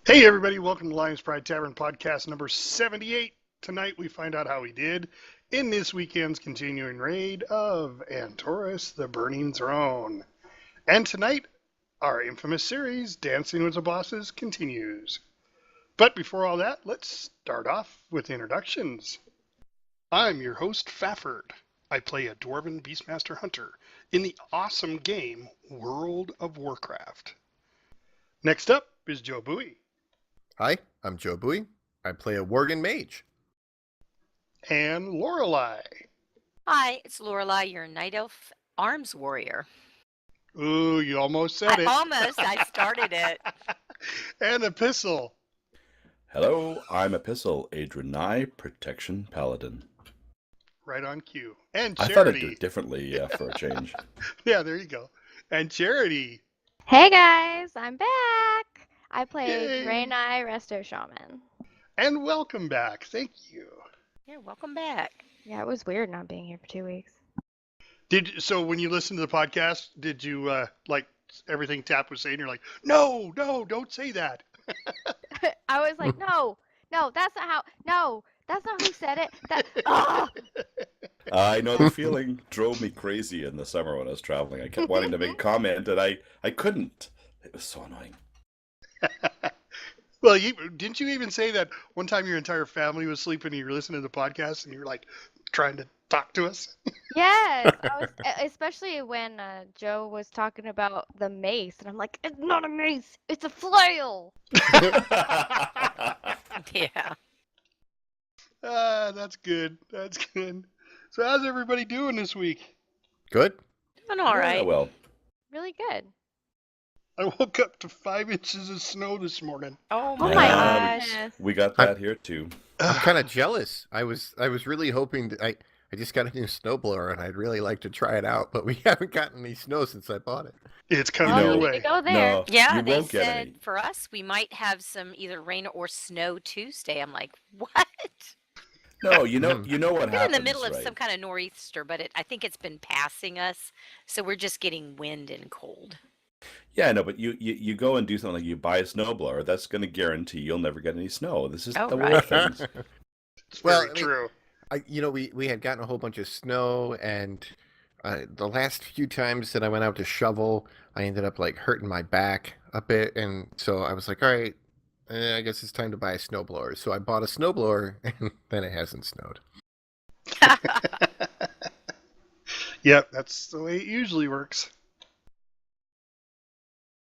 Hey everybody, welcome to Lions Pride Tavern podcast number 78. Tonight we find out how we did in this weekend's continuing raid of Antorus the Burning Throne. And tonight, our infamous series, Dancing with the Bosses, continues. But before all that, let's start off with introductions. I'm your host, Stafford. I play a Dwarven Beastmaster Hunter in the awesome game World of Warcraft. Next up is JobUi. Hi, I'm JobUi. I play a Worgen Mage. And Lorelei. Hi, it's Lorelei, your Night Elf Arms Warrior. Ooh, you almost said it. I started it. And Epistle. Hello, I'm Epistle, a Draenei Protection Paladin. Right on cue. And I Charity. thought I'd do it differently for a change. Yeah, there you go. And Charity. Hey guys, I'm back. I play Yay. Draenei Resto Shaman. And welcome back. Thank you. Yeah, welcome back. Yeah, it was weird not being here for 2 weeks. So when you listened to the podcast, did you like everything Tap was saying? You're like, no, don't say that. I was like, no, that's not who said it. I know the feeling. Drove me crazy in the summer when I was traveling. I kept wanting to make a comment, and I couldn't. It was so annoying. Well, didn't you even say that one time your entire family was sleeping and you were listening to the podcast and you were like trying to talk to us? Yes, especially when Joe was talking about the mace, and I'm like, it's not a mace, it's a flail. Yeah. That's good. That's good. So how's everybody doing this week? Good. Doing all right. Yeah, well, Really good. I woke up to 5 inches of snow this morning. Oh Oh my my Yeah. goodness. we got that here too. I'm kind of jealous. I was really hoping that I just got a new snowblower and I'd really like to try it out, but we haven't gotten any snow since I bought it. It's coming Oh, your you way. need to go there. No, Yeah, you they won't get said any. for us we might have some either rain or snow Tuesday. I'm like, what? No, you know what We're in happens, the middle of right? some kind of nor'easter, but I think it's been passing us, so we're just getting wind and cold. Yeah, no, but you go and do something like you buy a snowblower. That's going to guarantee you'll never get any snow. This is Oh, the way right. of things. It's Well, very I mean, true. We had gotten a whole bunch of snow, and the last few times that I went out to shovel, I ended up like hurting my back a bit, and so I was like, all right, I guess it's time to buy a snowblower. So I bought a snowblower, and then it hasn't snowed. Yep, that's the way it usually works.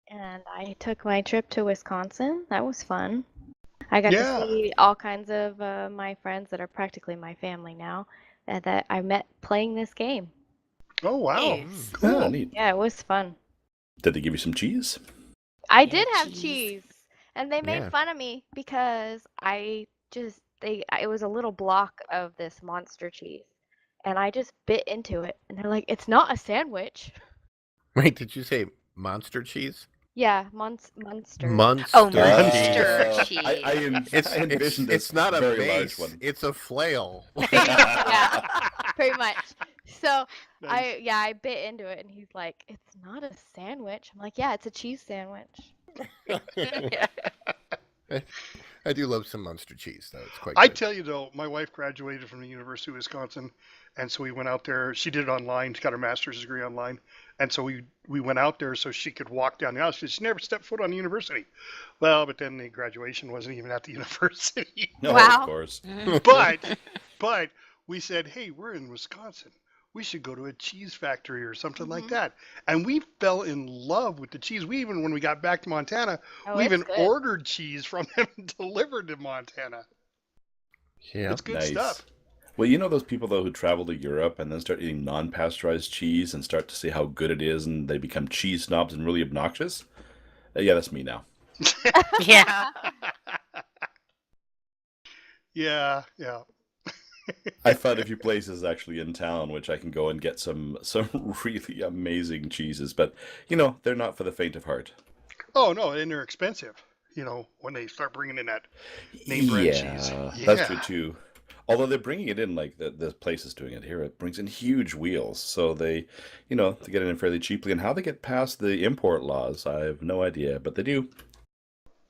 And I took my trip to Wisconsin. That was fun. I got Yeah. to see all kinds of my friends that are practically my family now that I met playing this game. Oh, wow. Nice. Cool. Ah, neat. Yeah, it was fun. Did they give you some cheese? I Yeah, did have cheese. cheese, and they made Yeah. fun of me because it was a little block of this monster cheese, and I just bit into it, and they're like, "It's not a sandwich." Wait, did you say monster cheese? Yeah, monster. Monster. Oh, Monster monster cheese. I envisioned this it's not a very base, large one. it's a flail. Yeah, pretty much. So Nice. I bit into it, and he's like, "It's not a sandwich." I'm like, "Yeah, it's a cheese sandwich." Yeah. I do love some monster cheese, though. It's quite I good. tell you though, my wife graduated from the University of Wisconsin, and so we went out there. She did it online. She got her master's degree online, and so we went out there so she could walk down the aisle. She never stepped foot on the university. Well, but then the graduation wasn't even at the university. No, Wow. of course. but we said, hey, we're in Wisconsin. We should go to a cheese factory or something like Mhm. that. And we fell in love with the cheese. We even, when we got back to Montana, Oh, we it's even good. ordered cheese from them delivered to Montana. Yeah. It's good Nice. stuff. Well, you know those people though who travel to Europe and then start eating non-pasteurized cheese and start to see how good it is, and they become cheese snobs and really obnoxious. Yeah, that's me now. Yeah. Yeah. I found a few places actually in town which I can go and get some really amazing cheeses, but you know they're not for the faint of heart. Oh, no, and they're expensive, when they start bringing in that name brand cheese. That's true too. Although they're bringing it in like the place is doing it here, it brings in huge wheels, so they get it in fairly cheaply. And how they get past the import laws, I have no idea, but they do.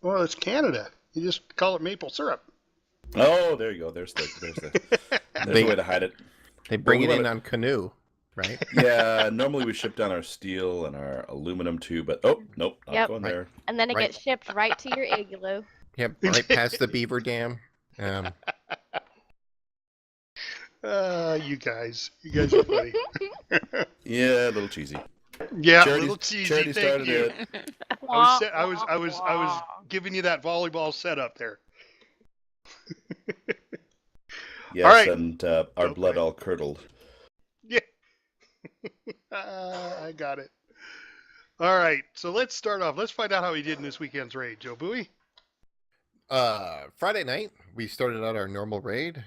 Well, it's Canada. You just call it maple syrup. Oh, there you go. There's a way to hide it. They bring Well, it we in let on canoe, right? Yeah, normally we ship down our steel and our aluminum too, but oh, nope, not Yep. going Right. there. And then it Right. gets shipped right to your igloo. Yep, right past the beaver dam. You guys are funny. Yeah, a little cheesy. Yeah, a Charity- little cheesy. Charity Thank started you. it. I was giving you that volleyball setup there. Yes, All right. and our Go blood for it. all curdled. Yeah. I got it. All right, so let's start off. Let's find out how he did in this weekend's raid, JoBui. Friday night, we started out our normal raid,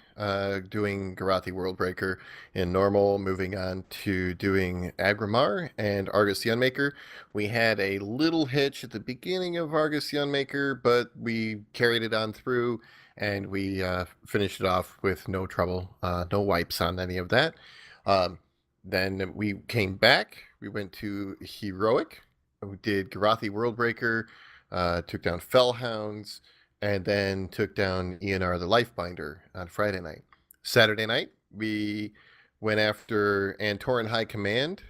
doing Guidotti Worldbreaker in normal, moving on to doing Agrimar and Argus the Unmaker. We had a little hitch at the beginning of Argus the Unmaker, but we carried it on through, and we finished it off with no trouble, no wipes on any of that. Then we came back, we went to Heroic, we did Guidotti Worldbreaker, took down Fellhounds, and then took down ENR the Lifebinder on Friday night. Saturday night, we went after Antoran High Command,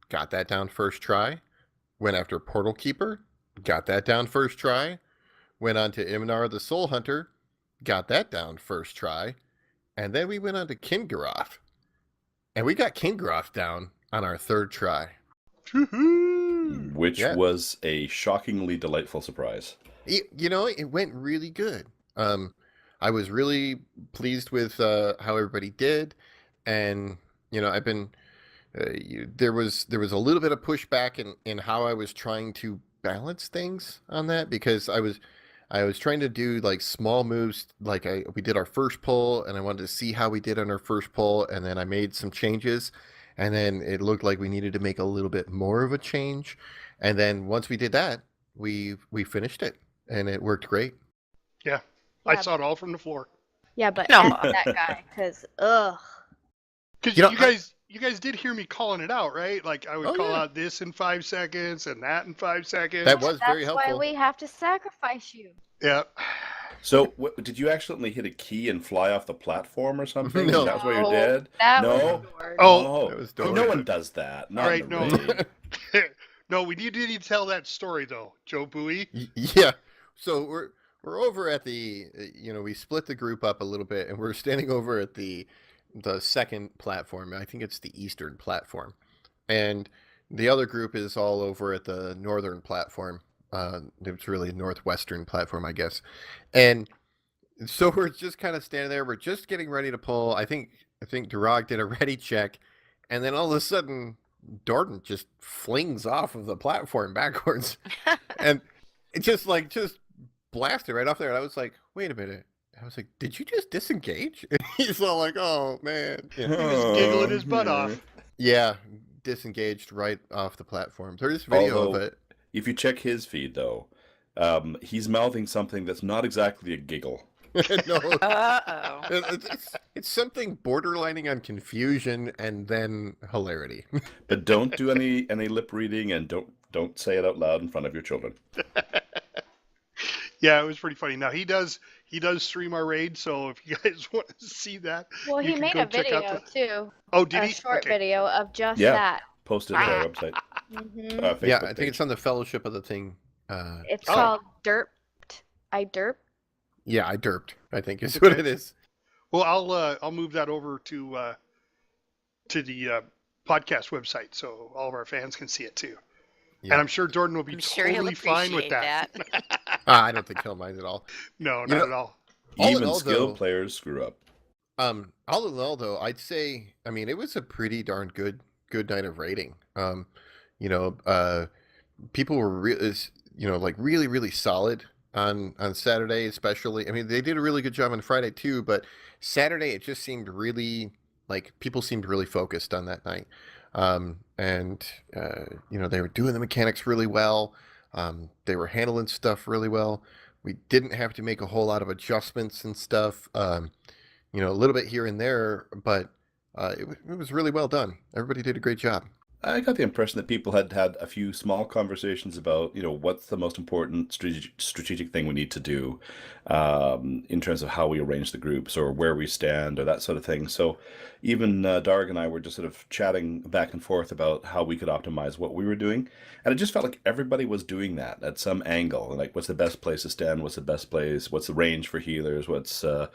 got that down first try. Went after Portal Keeper, got that down first try. Went on to Imnar the Soul Hunter, got that down first try. And then we went on to Kingaroth. And we got Kingaroth down on our third try. Woohoo! Which Yeah. was a shockingly delightful surprise. You know, it went really good. I was really pleased with how everybody did, and you know, I've been there was a little bit of pushback in how I was trying to balance things on that, because I was trying to do like small moves, like we did our first pull, and I wanted to see how we did on our first pull, and then I made some changes, and then it looked like we needed to make a little bit more of a change, and then once we did that, we finished it. And it worked great. Yeah, I Yeah. saw it all from the floor. Yeah, but No. F that guy, because ugh. Because You know, you guys did hear me calling it out, right? Like I would Oh, call yeah. out this in 5 seconds and that in 5 seconds. That was very That's why helpful. we have to sacrifice you. Yeah. So, did you accidentally hit a key and fly off the platform or something? No. That's why you're No, dead? That No? was George. Oh. That was no Dory. one does that. Not All right, in the no. raid. No, we need to tell that story though, JoBui. Yeah. So we're over at the we split the group up a little bit, and we're standing over at the second platform. I think it's the eastern platform, and the other group is all over at the northern platform. It's really a northwestern platform, I guess. And so we're just kind of standing there. We're just getting ready to pull. I think Durag did a ready check, and then all of a sudden, Dorton just flings off of the platform backwards, and it just blasted right off there. And I was like, "Wait a minute!" I was like, "Did you just disengage?" And he's all like, "Oh man!" He was giggling his butt off. Yeah, disengaged right off the platform. There's video of Although- it. If you check his feed, though, he's mouthing something that's not exactly a giggle. No, Uh-oh. it's something borderlining on confusion and then hilarity. But don't do any lip reading, and don't say it out loud in front of your children. Yeah, it was pretty funny. Now he does stream our raid, so if you guys want to see that, Well, you he can made go a check out video too. oh, did A he? short Okay. video of just Yeah. that. Post it to our website. hmm Facebook Yeah, I think page. it's on the Fellowship of the Thing. It's Oh. called Derped. I derp. Yeah, I derped, I think is what Okay. it is. Well, I'll move that over to the podcast website so all of our fans can see it too. Yeah. And I'm sure Jordan will be I'm sure he'll totally fine with appreciate that. I don't think he'll mind at all. No, You not know- at all. All in Even all, skilled though- players screw up. All in all, though, I'd say, I mean, it was a pretty darn good night of raiding. People were really, really solid on Saturday, especially. I mean, they did a really good job on Friday too, but Saturday it just seemed really like people seemed really focused on that night. They were doing the mechanics really well. They were handling stuff really well. We didn't have to make a whole lot of adjustments and stuff. A little bit here and there, but it was really well done. Everybody did a great job. I got the impression that people had had a few small conversations about, what's the most important strategic thing we need to do in terms of how we arrange the groups or where we stand or that sort of thing. So even Darg and I were just sort of chatting back and forth about how we could optimize what we were doing. And it just felt like everybody was doing that at some angle. Like, what's the best place to stand? What's the best place? What's the range for healers? What's the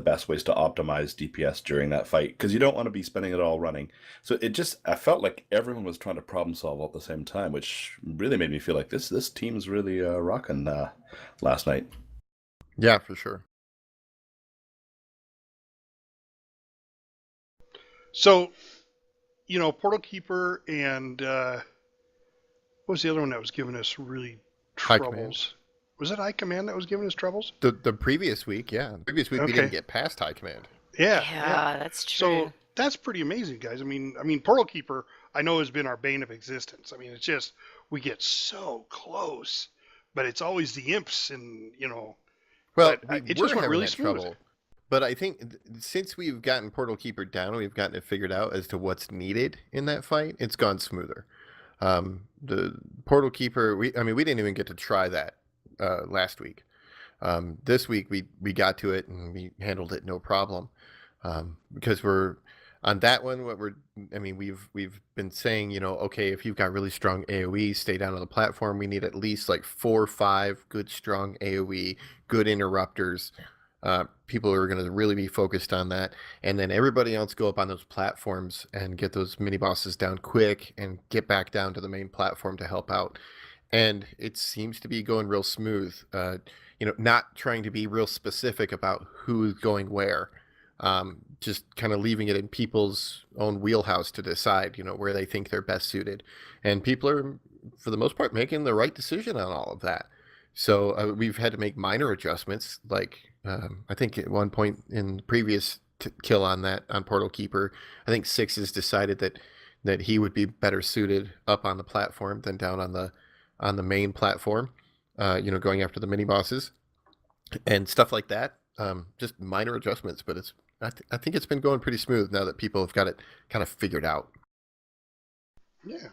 best ways to optimize DPS during that fight? Because you don't want to be spending it all running. So I felt like everyone was trying to problem solve all at the same time, which really made me feel like this team's really rocking last night. Yeah, for sure. So, Portal Keeper and what was the other one that was giving us really High troubles? Command. Was it High Command that was giving us troubles? The previous week, yeah. The previous week we Okay. didn't get past High Command. Yeah. That's true. So that's pretty amazing, guys. I mean, Portal Keeper, I know, has been our bane of existence. I mean, it's just we get so close, but it's always the imps, and Well, but we it were just went having really that smooth. trouble. But I think since we've gotten Portal Keeper down, we've gotten it figured out as to what's needed in that fight. It's gone smoother. The Portal Keeper, we didn't even get to try that last week. This week we got to it and we handled it no problem. Because we're on that one. We've been saying, okay, if you've got really strong AoE, stay down on the platform. We need at least like 4 or 5 good strong AoE, good interrupters. People are going to really be focused on that, and then everybody else go up on those platforms and get those mini bosses down quick and get back down to the main platform to help out. And it seems to be going real smooth. Not trying to be real specific about who's going where. Just kind of leaving it in people's own wheelhouse to decide, where they think they're best suited. And people are, for the most part, making the right decision on all of that. So we've had to make minor adjustments. Like I think at one point in the previous kill on Portal Keeper, I think Six has decided that he would be better suited up on the platform than down on the main platform. Going after the mini bosses and stuff like that. Just minor adjustments, but I think it's been going pretty smooth now that people have got it kind of figured out. Yeah.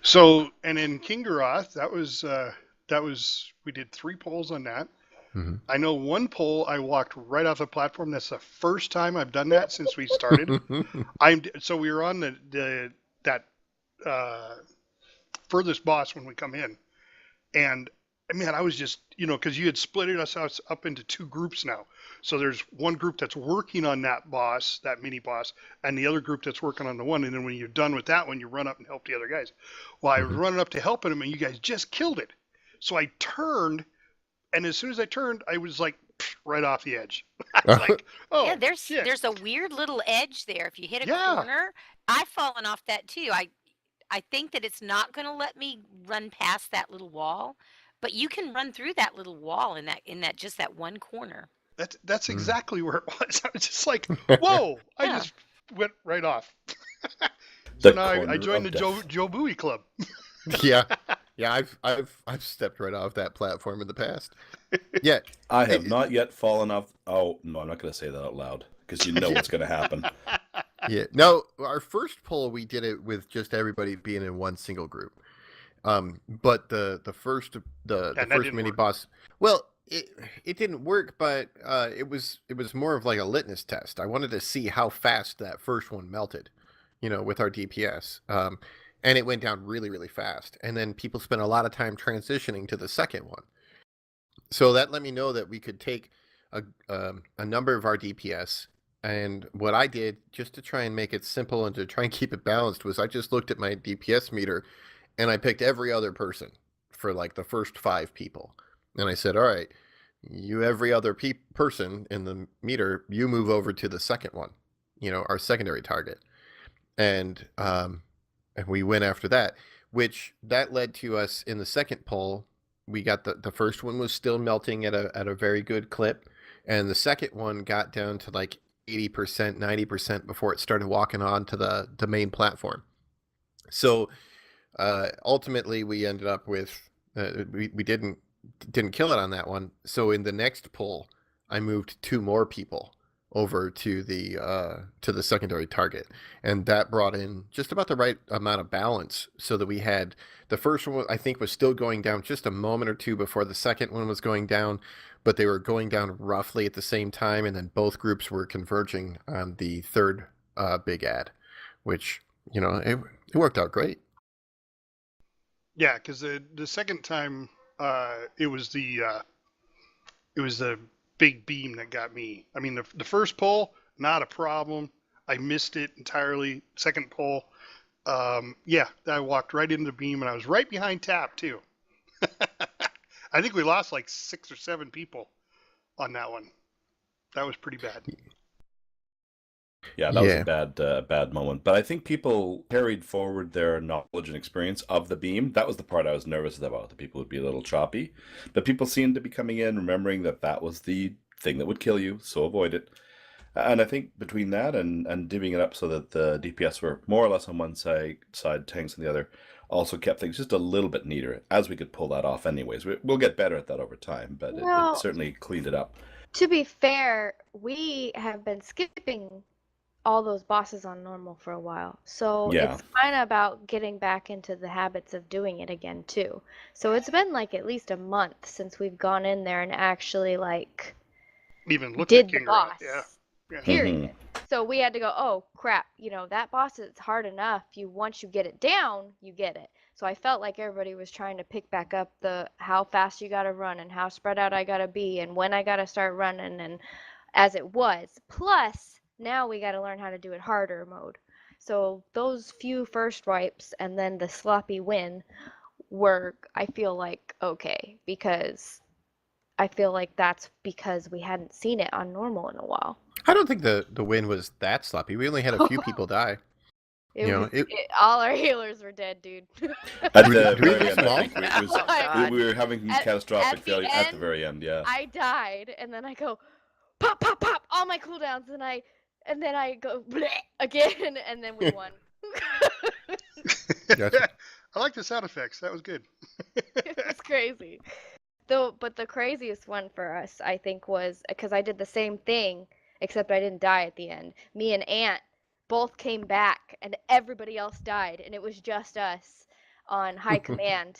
So, and in Kingaroth, that was we did 3 polls on that. Mm-hmm. I know one poll I walked right off the platform. That's the first time I've done that since we started. So we were on that furthest boss when we come in, and man, I was just because you had split us up into 2 groups now. So there's one group that's working on that boss, that mini boss, and the other group that's working on the one. And then when you're done with that one, you run up and help the other guys. Well, I was running up to helping them, and you guys just killed it. So I turned, and as soon as I turned, I was like right off the edge. I was like, oh, yeah, shit. there's a weird little edge there. If you hit a Yeah. corner, I've fallen off that too. I think that it's not going to let me run past that little wall, but you can run through that little wall in that just that one corner. That's exactly where it was. I was just like, whoa! I Yeah. just went right off. The So now I corner joined the of death. JobUI club. Yeah. I've stepped right off that platform in the past. Yeah. I have not yet fallen off. Oh, no, I'm not going to say that out loud because you know what's going to happen. Yeah. No, our first poll we did it with just everybody being in one single group. But the first didn't mini work. boss, well, it didn't work, but it was more of like a litmus test. I wanted to see how fast that first one melted, with our DPS. And it went down really, really fast. And then people spent a lot of time transitioning to the second one. So that let me know that we could take a number of our DPS. And what I did, just to try and make it simple and to try and keep it balanced, was I just looked at my DPS meter and I picked every other person for like the first 5 people. And I said, all right, you every other person in the meter, you move over to the second one, our secondary target. And we went after that, which that led to us in the second poll. We got the first one was still melting at a very good clip. And the second one got down to like 80%, 90% before it started walking on to the main platform. So ultimately we ended up with, we didn't kill it on that one. So in the next poll, I moved 2 more people over to the secondary target, and that brought in just about the right amount of balance, so that we had the first one, I think, was still going down just a moment or two before the second one was going down, but they were going down roughly at the same time, and then both groups were converging on the third big ad, which, you know, it worked out great. Yeah, because the second time it was the big beam that got me. I mean, the first pull, not a problem. I missed it entirely. Second pull, yeah, I walked right into the beam, and I was right behind Tap too. I think we lost like 6 or 7 people on that one. That was pretty bad. Yeah, that was a bad moment. But I think people carried forward their knowledge and experience of the beam. That was the part I was nervous about. The people would be a little choppy. But people seemed to be coming in, remembering that that was the thing that would kill you, so avoid it. And I think between that and divvying it up so that the DPS were more or less on one side, tanks on the other, also kept things just a little bit neater, as we could pull that off anyways. We'll get better at that over time, but it certainly cleaned it up. To be fair, we have been skipping all those bosses on normal for a while. So it's kind of about getting back into the habits of doing it again too. So it's been like at least a month since we've gone in there and actually like even looked did at the King boss. Yeah. Period. So we had to go, oh crap, you know, that boss is hard enough. Once you get it down, you get it. So I felt like everybody was trying to pick back up the how fast you gotta run and how spread out I gotta be and when I gotta start running, and as it was. Plus now we got to learn how to do it harder mode. So those few first wipes and then the sloppy win were, I feel like, okay, because I feel like that's because we hadn't seen it on normal in a while. I don't think the win was that sloppy. We only had a few people die. All our healers were dead, dude. At the very end, I think we were having catastrophic failure at the very end. Yeah. I died, and then I go pop, pop, pop, all my cooldowns, and then I go bleh again, and then we won. Gotcha. I like the sound effects. That was good. It was crazy. But the craziest one for us, I think, was because I did the same thing, except I didn't die at the end. Me and Ant both came back, and everybody else died, and it was just us on high command.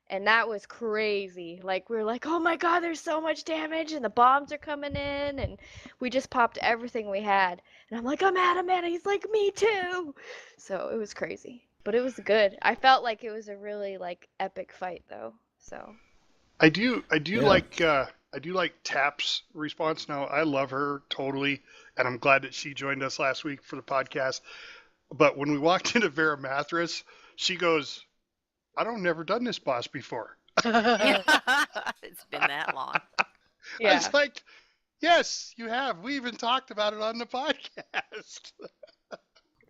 And that was crazy. Like, we were like, oh my god, there's so much damage, and the bombs are coming in, and we just popped everything we had. And I'm like, I'm out. He's like, me too. So it was crazy. But it was good. I felt like it was a really, like, epic fight, though. So I do like Tap's response now. I love her totally, and I'm glad that she joined us last week for the podcast. But when we walked into Vera Mathras, she goes, I've never done this boss before. It's been that long. Yeah. I was like, yes, you have. We even talked about it on the podcast.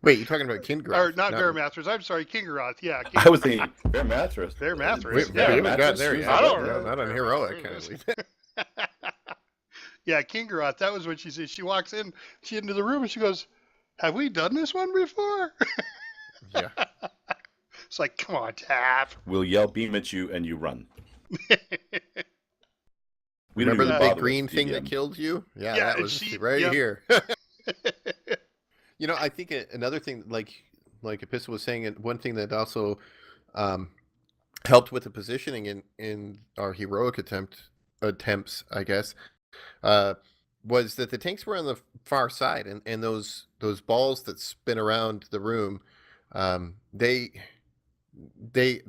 Wait, you're talking about Kingaroth? Or not Vera Mathras. I'm sorry, Kingaroth. Yeah. I was thinking Vera Mathras. Vera Mathras. We haven't got there yet. I don't know. Not on heroic, at least. Yeah, Kingaroth. That was what she said. She walks in, into the room, and she goes, have we done this one before? Yeah. It's like, come on, Tap. We'll yell beam at you and you run. Remember the big green thing that killed you? Yeah, that was right here. You know, I think another thing, like Epistle was saying, one thing that also helped with the positioning in our heroic attempts, I guess, was that the tanks were on the far side, and those balls that spin around the room, they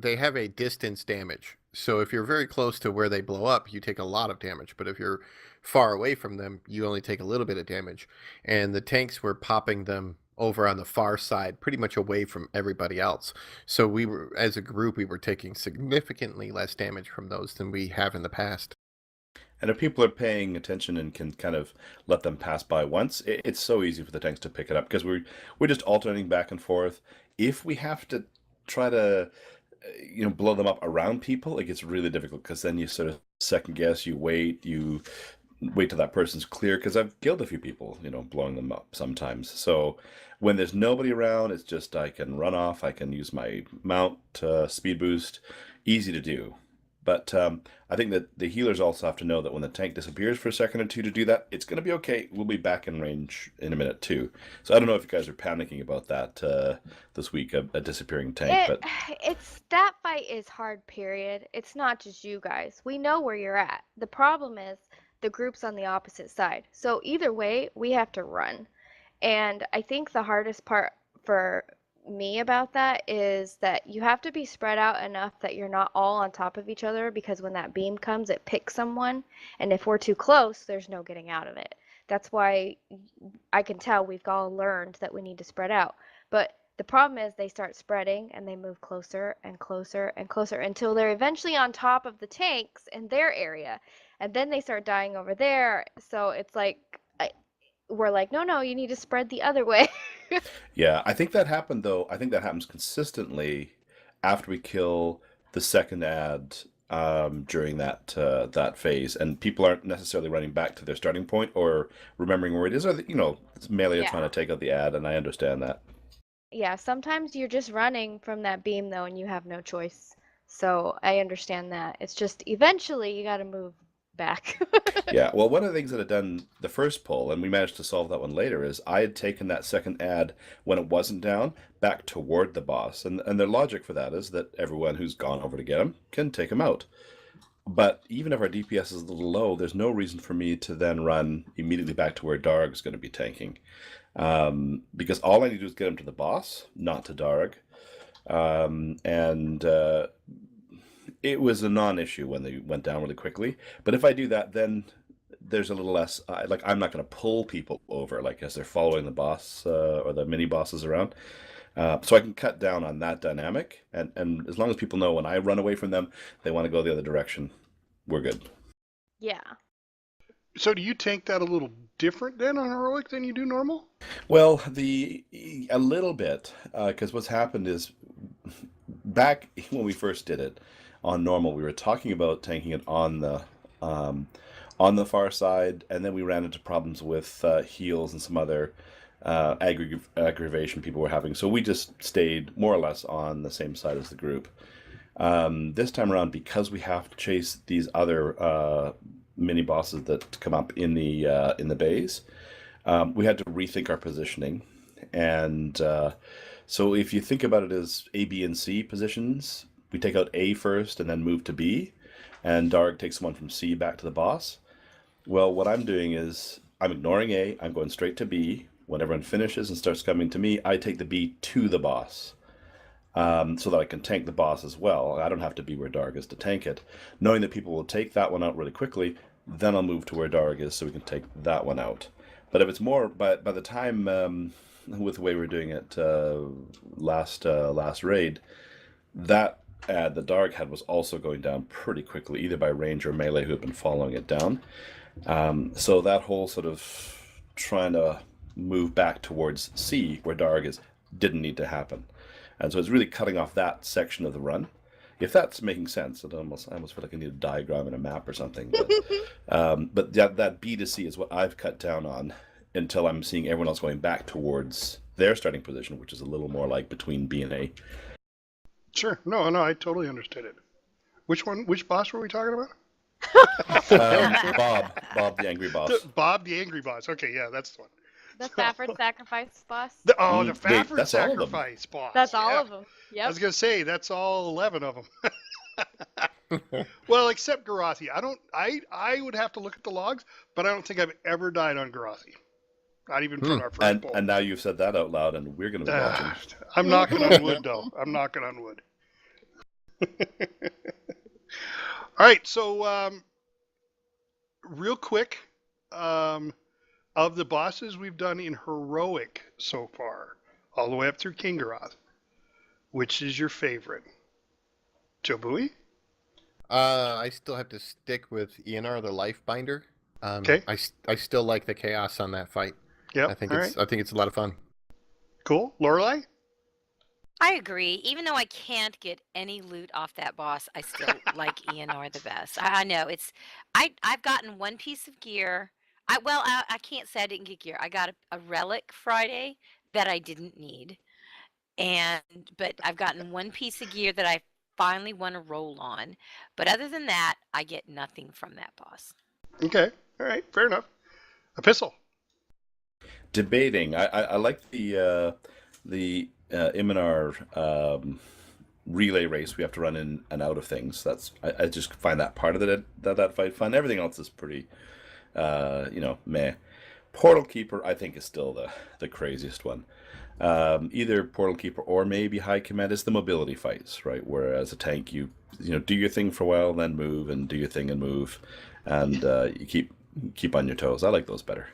have a distance damage. So if you're very close to where they blow up, you take a lot of damage. But if you're far away from them, you only take a little bit of damage. And the tanks were popping them over on the far side, pretty much away from everybody else. So we were, as a group, we were taking significantly less damage from those than we have in the past. And if people are paying attention and can kind of let them pass by once, it's so easy for the tanks to pick it up, because we're just alternating back and forth. If we have to try to blow them up around people, it gets really difficult, because then you sort of second guess, you wait till that person's clear, because I've killed a few people blowing them up sometimes. So when there's nobody around, it's just I can run off, I can use my mount speed boost, easy to do. But I think that the healers also have to know that when the tank disappears for a second or two to do that, it's going to be okay. We'll be back in range in a minute too. So I don't know if you guys are panicking about that this week, a disappearing tank. But It's that fight is hard, period. It's not just you guys. We know where you're at. The problem is the group's on the opposite side. So either way, we have to run. And I think the hardest part for me about that is that you have to be spread out enough that you're not all on top of each other, because when that beam comes, it picks someone. And if we're too close, there's no getting out of it. That's why I can tell we've all learned that we need to spread out. But the problem is they start spreading and they move closer and closer and closer until they're eventually on top of the tanks in their area. And then they start dying over there. So it's like, we're like, no, you need to spread the other way. yeah, I think that happened though. I think that happens consistently after we kill the second ad during that phase, and people aren't necessarily running back to their starting point or remembering where it is, or it's melee are trying to take out the ad, and I understand that. Yeah, sometimes you're just running from that beam though, and you have no choice. So I understand that. It's just eventually you got to move back. Yeah, well, one of the things that I'd done the first pull, and we managed to solve that one later, is I had taken that second ad when it wasn't down back toward the boss. And their logic for that is that everyone who's gone over to get him can take him out. But even if our DPS is a little low, there's no reason for me to then run immediately back to where Darg is going to be tanking. Because all I need to do is get him to the boss, not to Darg. It was a non-issue when they went down really quickly. But if I do that, then there's a little less, I'm not going to pull people over, like as they're following the boss or the mini bosses around. So I can cut down on that dynamic. And as long as people know when I run away from them, they want to go the other direction, we're good. Yeah. So do you tank that a little different then on heroic than you do normal? Well, a little bit, because what's happened is back when we first did it on normal, we were talking about tanking it on the far side, and then we ran into problems with heals and some other aggravation people were having. So we just stayed more or less on the same side as the group. This time around, because we have to chase these other mini bosses that come up in the bays, we had to rethink our positioning. And so if you think about it as A, B, and C positions, we take out A first and then move to B, and Darg takes one from C back to the boss. Well, what I'm doing is I'm ignoring A, I'm going straight to B. When everyone finishes and starts coming to me, I take the B to the boss, so that I can tank the boss as well. I don't have to be where Darg is to tank it. Knowing that people will take that one out really quickly, then I'll move to where Darg is so we can take that one out. But if it's more, by the time, with the way we're doing it last raid, that ad the Darg had was also going down pretty quickly, either by range or melee who had been following it down. So that whole sort of trying to move back towards C, where Darg is, didn't need to happen. And so it's really cutting off that section of the run. If that's making sense, I almost feel like I need a diagram and a map or something. But that B to C is what I've cut down on until I'm seeing everyone else going back towards their starting position, which is a little more like between B and A. Sure. No, I totally understood it. Which boss were we talking about? Bob the angry boss. Bob the angry boss. Okay, yeah, that's the one. The Stafford sacrifice boss. The Wait, Stafford that's all of them. sacrifice boss. That's all yeah. of them. I Yep. was gonna say that's all 11 of them. Well, except Guidotti. I would have to look at the logs, but I don't think I've ever died on Guidotti. Not even from our first pull. And now you've said that out loud, and we're going to be watching. I'm knocking on wood, though. I'm knocking on wood. All right, so real quick, of the bosses we've done in heroic so far, all the way up through Kingaroth, which is your favorite? Jobui? I still have to stick with Eonar the Lifebinder. Okay. I still like the chaos on that fight. Yep. I think all right. it's a lot of fun. Cool. Lorelei? I agree. Even though I can't get any loot off that boss, I still like Eonar the best. I know it's. I've gotten one piece of gear. I can't say I didn't get gear. I got a relic Friday that I didn't need, but I've gotten one piece of gear that I finally want to roll on. But other than that, I get nothing from that boss. Okay. All right. Fair enough. Epistle. Debating. I like the Iminar relay race. We have to run in and out of things. I just find that part of that fight fun. Everything else is pretty, meh. Portal Keeper, I think, is still the craziest one. Either Portal Keeper or maybe High Command is the mobility fights, right? Whereas a tank, you do your thing for a while, then move, and do your thing and move, and you keep on your toes. I like those better.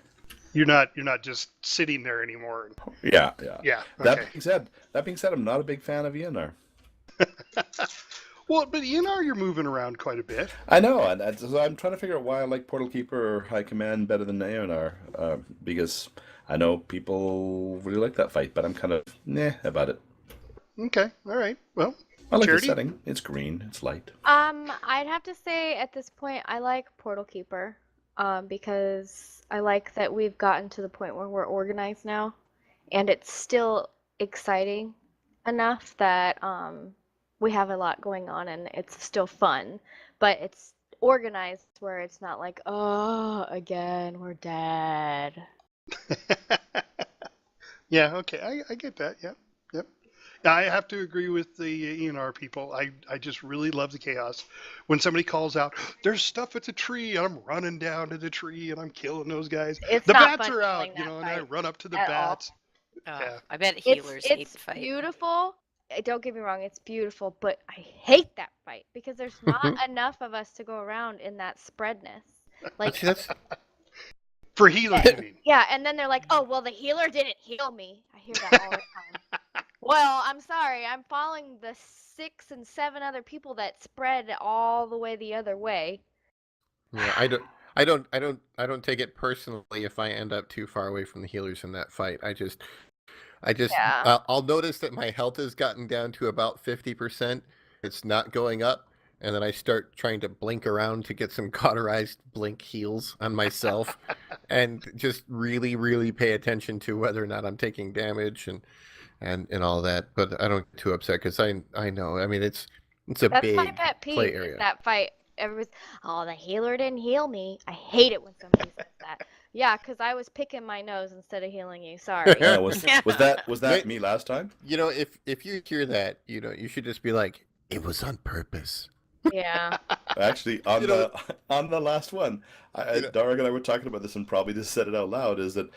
You're not just sitting there anymore. Yeah. Yeah. That Okay. being said, I'm not a big fan of ENR. Well, but you're moving around quite a bit. I know, and so I'm trying to figure out why I like Portal Keeper or High Command better than ENR, because I know people really like that fight, but I'm kind of about it. Okay. All right. Well, I like Charity? the setting. It's green. It's light. I'd have to say at this point I like Portal Keeper, because I like that we've gotten to the point where we're organized now, and it's still exciting enough that we have a lot going on and it's still fun, but it's organized where it's not like, oh, again, we're dead. Yeah. Okay. I get that. Yep. Yep. Yeah, I have to agree with the ENR people. I just really love the chaos. When somebody calls out, "There's stuff at the tree," and I'm running down to the tree and I'm killing those guys. It's The not bats fun are out, killing that and I fight run up to the at all. bats. Oh, Yeah. I bet healers hate It's the fight. beautiful. Don't get me wrong, it's beautiful, but I hate that fight because there's not enough of us to go around in that spreadness. Like, See, that's For healers, you mean? yeah, and then they're like, oh, well, the healer didn't heal me. I hear that all the time. Well, I'm sorry. I'm following the 6 and 7 other people that spread all the way the other way. yeah. I don't take it personally if I end up too far away from the healers in that fight. I just Yeah. I'll notice that my health has gotten down to about 50%. It's not going up, and then I start trying to blink around to get some cauterized blink heals on myself, and just really, really pay attention to whether or not I'm taking damage and all that. But I don't get too upset because I know. I mean, it's a That's big my pet play peeve, is area. that fight. Everybody's, oh, the healer didn't heal me. I hate it when somebody says that. Yeah, because I was picking my nose instead of healing you. Sorry. Yeah, was that Wait. me last time? If you hear that, you should just be like, it was on purpose. Yeah. Actually, on You know- on the last one, Darag and I were talking about this, and probably just said it out loud. Is that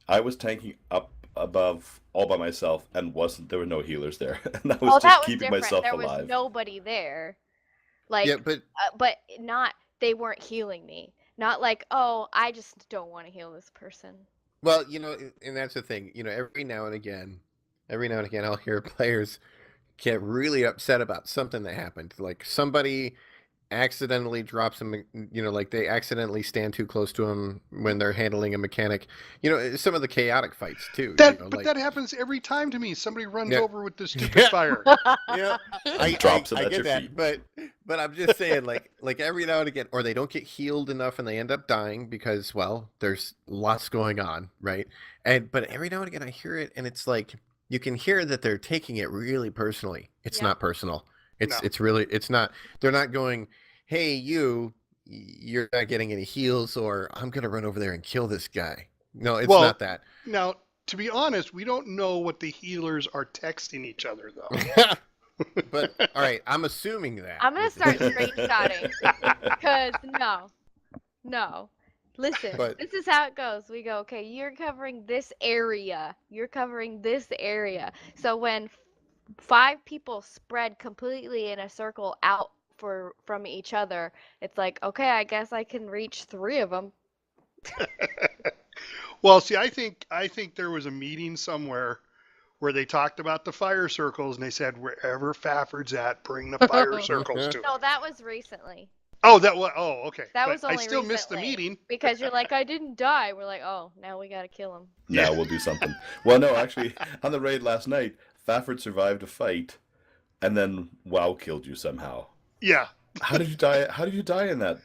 I was tanking up above all by myself, and there were no healers there, and I was Oh, just that was keeping different. myself There alive. was nobody there. Like, Yeah, but but they weren't healing me. Not like, oh, I just don't want to heal this person. well, and that's the thing. Every now and again, I'll hear players get really upset about something that happened. Like somebody accidentally drops them, like they accidentally stand too close to them when they're handling a mechanic. Some of the chaotic fights too. That happens every time to me. Somebody runs Yeah. over with the stupid fire. I Drops it I at get your that, feet. but I'm just saying, like every now and again, or they don't get healed enough and they end up dying because, well, there's lots going on, right? But every now and again, I hear it, and it's like you can hear that they're taking it really personally. It's Yeah. not personal. No. It's not. They're not going, hey, you're not getting any heals, or I'm gonna run over there and kill this guy. No, it's Well, not that. Now, to be honest, we don't know what the healers are texting each other, though. But all right, I'm assuming that. I'm gonna start screenshotting because no. Listen, But- this is how it goes. We go, okay, you're covering this area. You're covering this area. So when 5 people spread completely in a circle out from each other, it's like, okay, I guess I can reach 3 of them. Well, see, I think there was a meeting somewhere where they talked about the fire circles, and they said wherever Fafford's at, bring the fire circles to him. No, that was recently. Okay. That But was only I still missed the recently. meeting. Because you're like, I didn't die. We're like, oh, now we gotta kill him. Now we'll do something. Well, no, actually, on the raid last night, Fafford survived a fight, and then WoW killed you somehow. Yeah, How did you die? How did you die in that?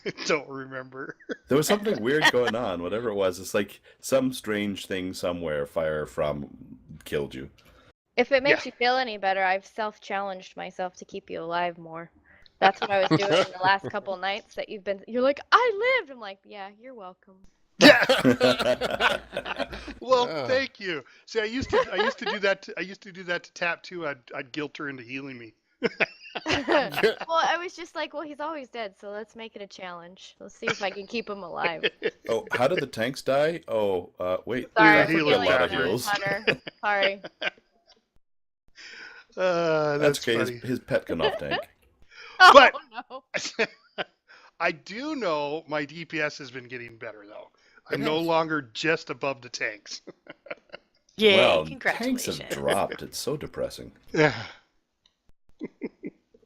I don't remember. There was something weird going on. Whatever it was, it's like some strange thing somewhere. Fire from killed you. If it makes you feel any better, I've self-challenged myself to keep you alive more. That's what I was doing the last couple nights that you're like, I lived. I'm like, yeah, you're welcome. Yeah. Well, Oh. thank you. See, I used to do that. I used to do that to Tap too. I'd guilt her into healing me. Well, I was just like, well, he's always dead, so let's make it a challenge. Let's see if I can keep him alive. Oh, how did the tanks die? Oh, wait. Sorry, Yeah, I'm healer healing a lot of someone, heals. Hunter. Sorry. That's okay. funny. His pet can off tank. But- Oh, no. I do know my DPS has been getting better though. I'm It no has. longer just above the tanks. Yay! Wow, tanks Congratulations. have dropped. It's so depressing. Yeah.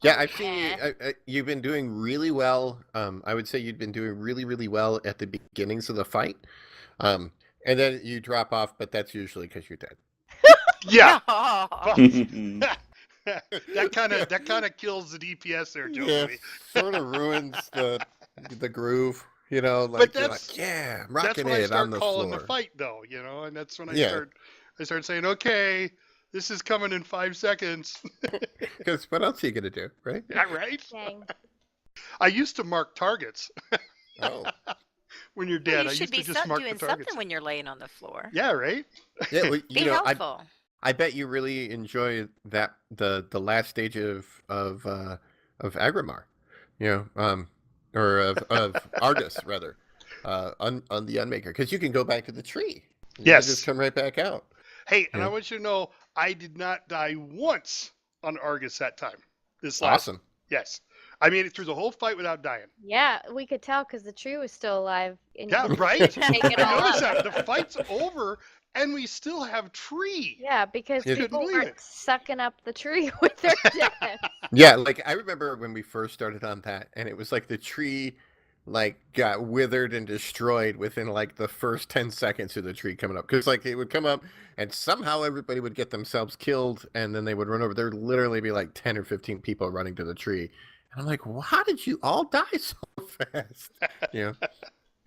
Yeah, I've seen Yeah. you've been doing really well. I would say you'd been doing really, really well at the beginnings of the fight. And then you drop off, but that's usually because you're dead. Yeah. No. That kind of kills the DPS there, Joe. Yeah, sort of ruins the groove, you know. But Like, you're that's- like, yeah, I'm That's rocking when I it start on the calling floor. the fight, though, you know, and that's when I Yeah. start saying, okay, this is coming in 5 seconds. Because what else are you gonna do, right? Yeah, right? Dang. I used to mark targets Oh, when you're Well, dead. you I should used be to just mark doing the targets. something when you're laying on the floor. Yeah, right? yeah. Well, Be you know, helpful. I bet you really enjoy that the last stage of Agrimar, you know, or of Argus rather, on the Unmaker, because you can go back to the tree. You Yes. can just come right back out. Hey, and I Yeah. want you to know, I did not die once on Argus that time. This last, Awesome. yes. I made it through the whole fight without dying. Yeah, we could tell because the tree was still alive. And Yeah, you right? take it I all noticed up. that. The fight's over, and we still have tree. Yeah, because You people couldn't believe weren't it. sucking up the tree with their death. Yeah, like I remember when we first started on that, and it was like the tree like got withered and destroyed within like the first 10 seconds of the tree coming up, because like it would come up and somehow everybody would get themselves killed, and then they would run over. There'd literally be like 10 or 15 people running to the tree, and I'm like, well, how did you all die so fast? You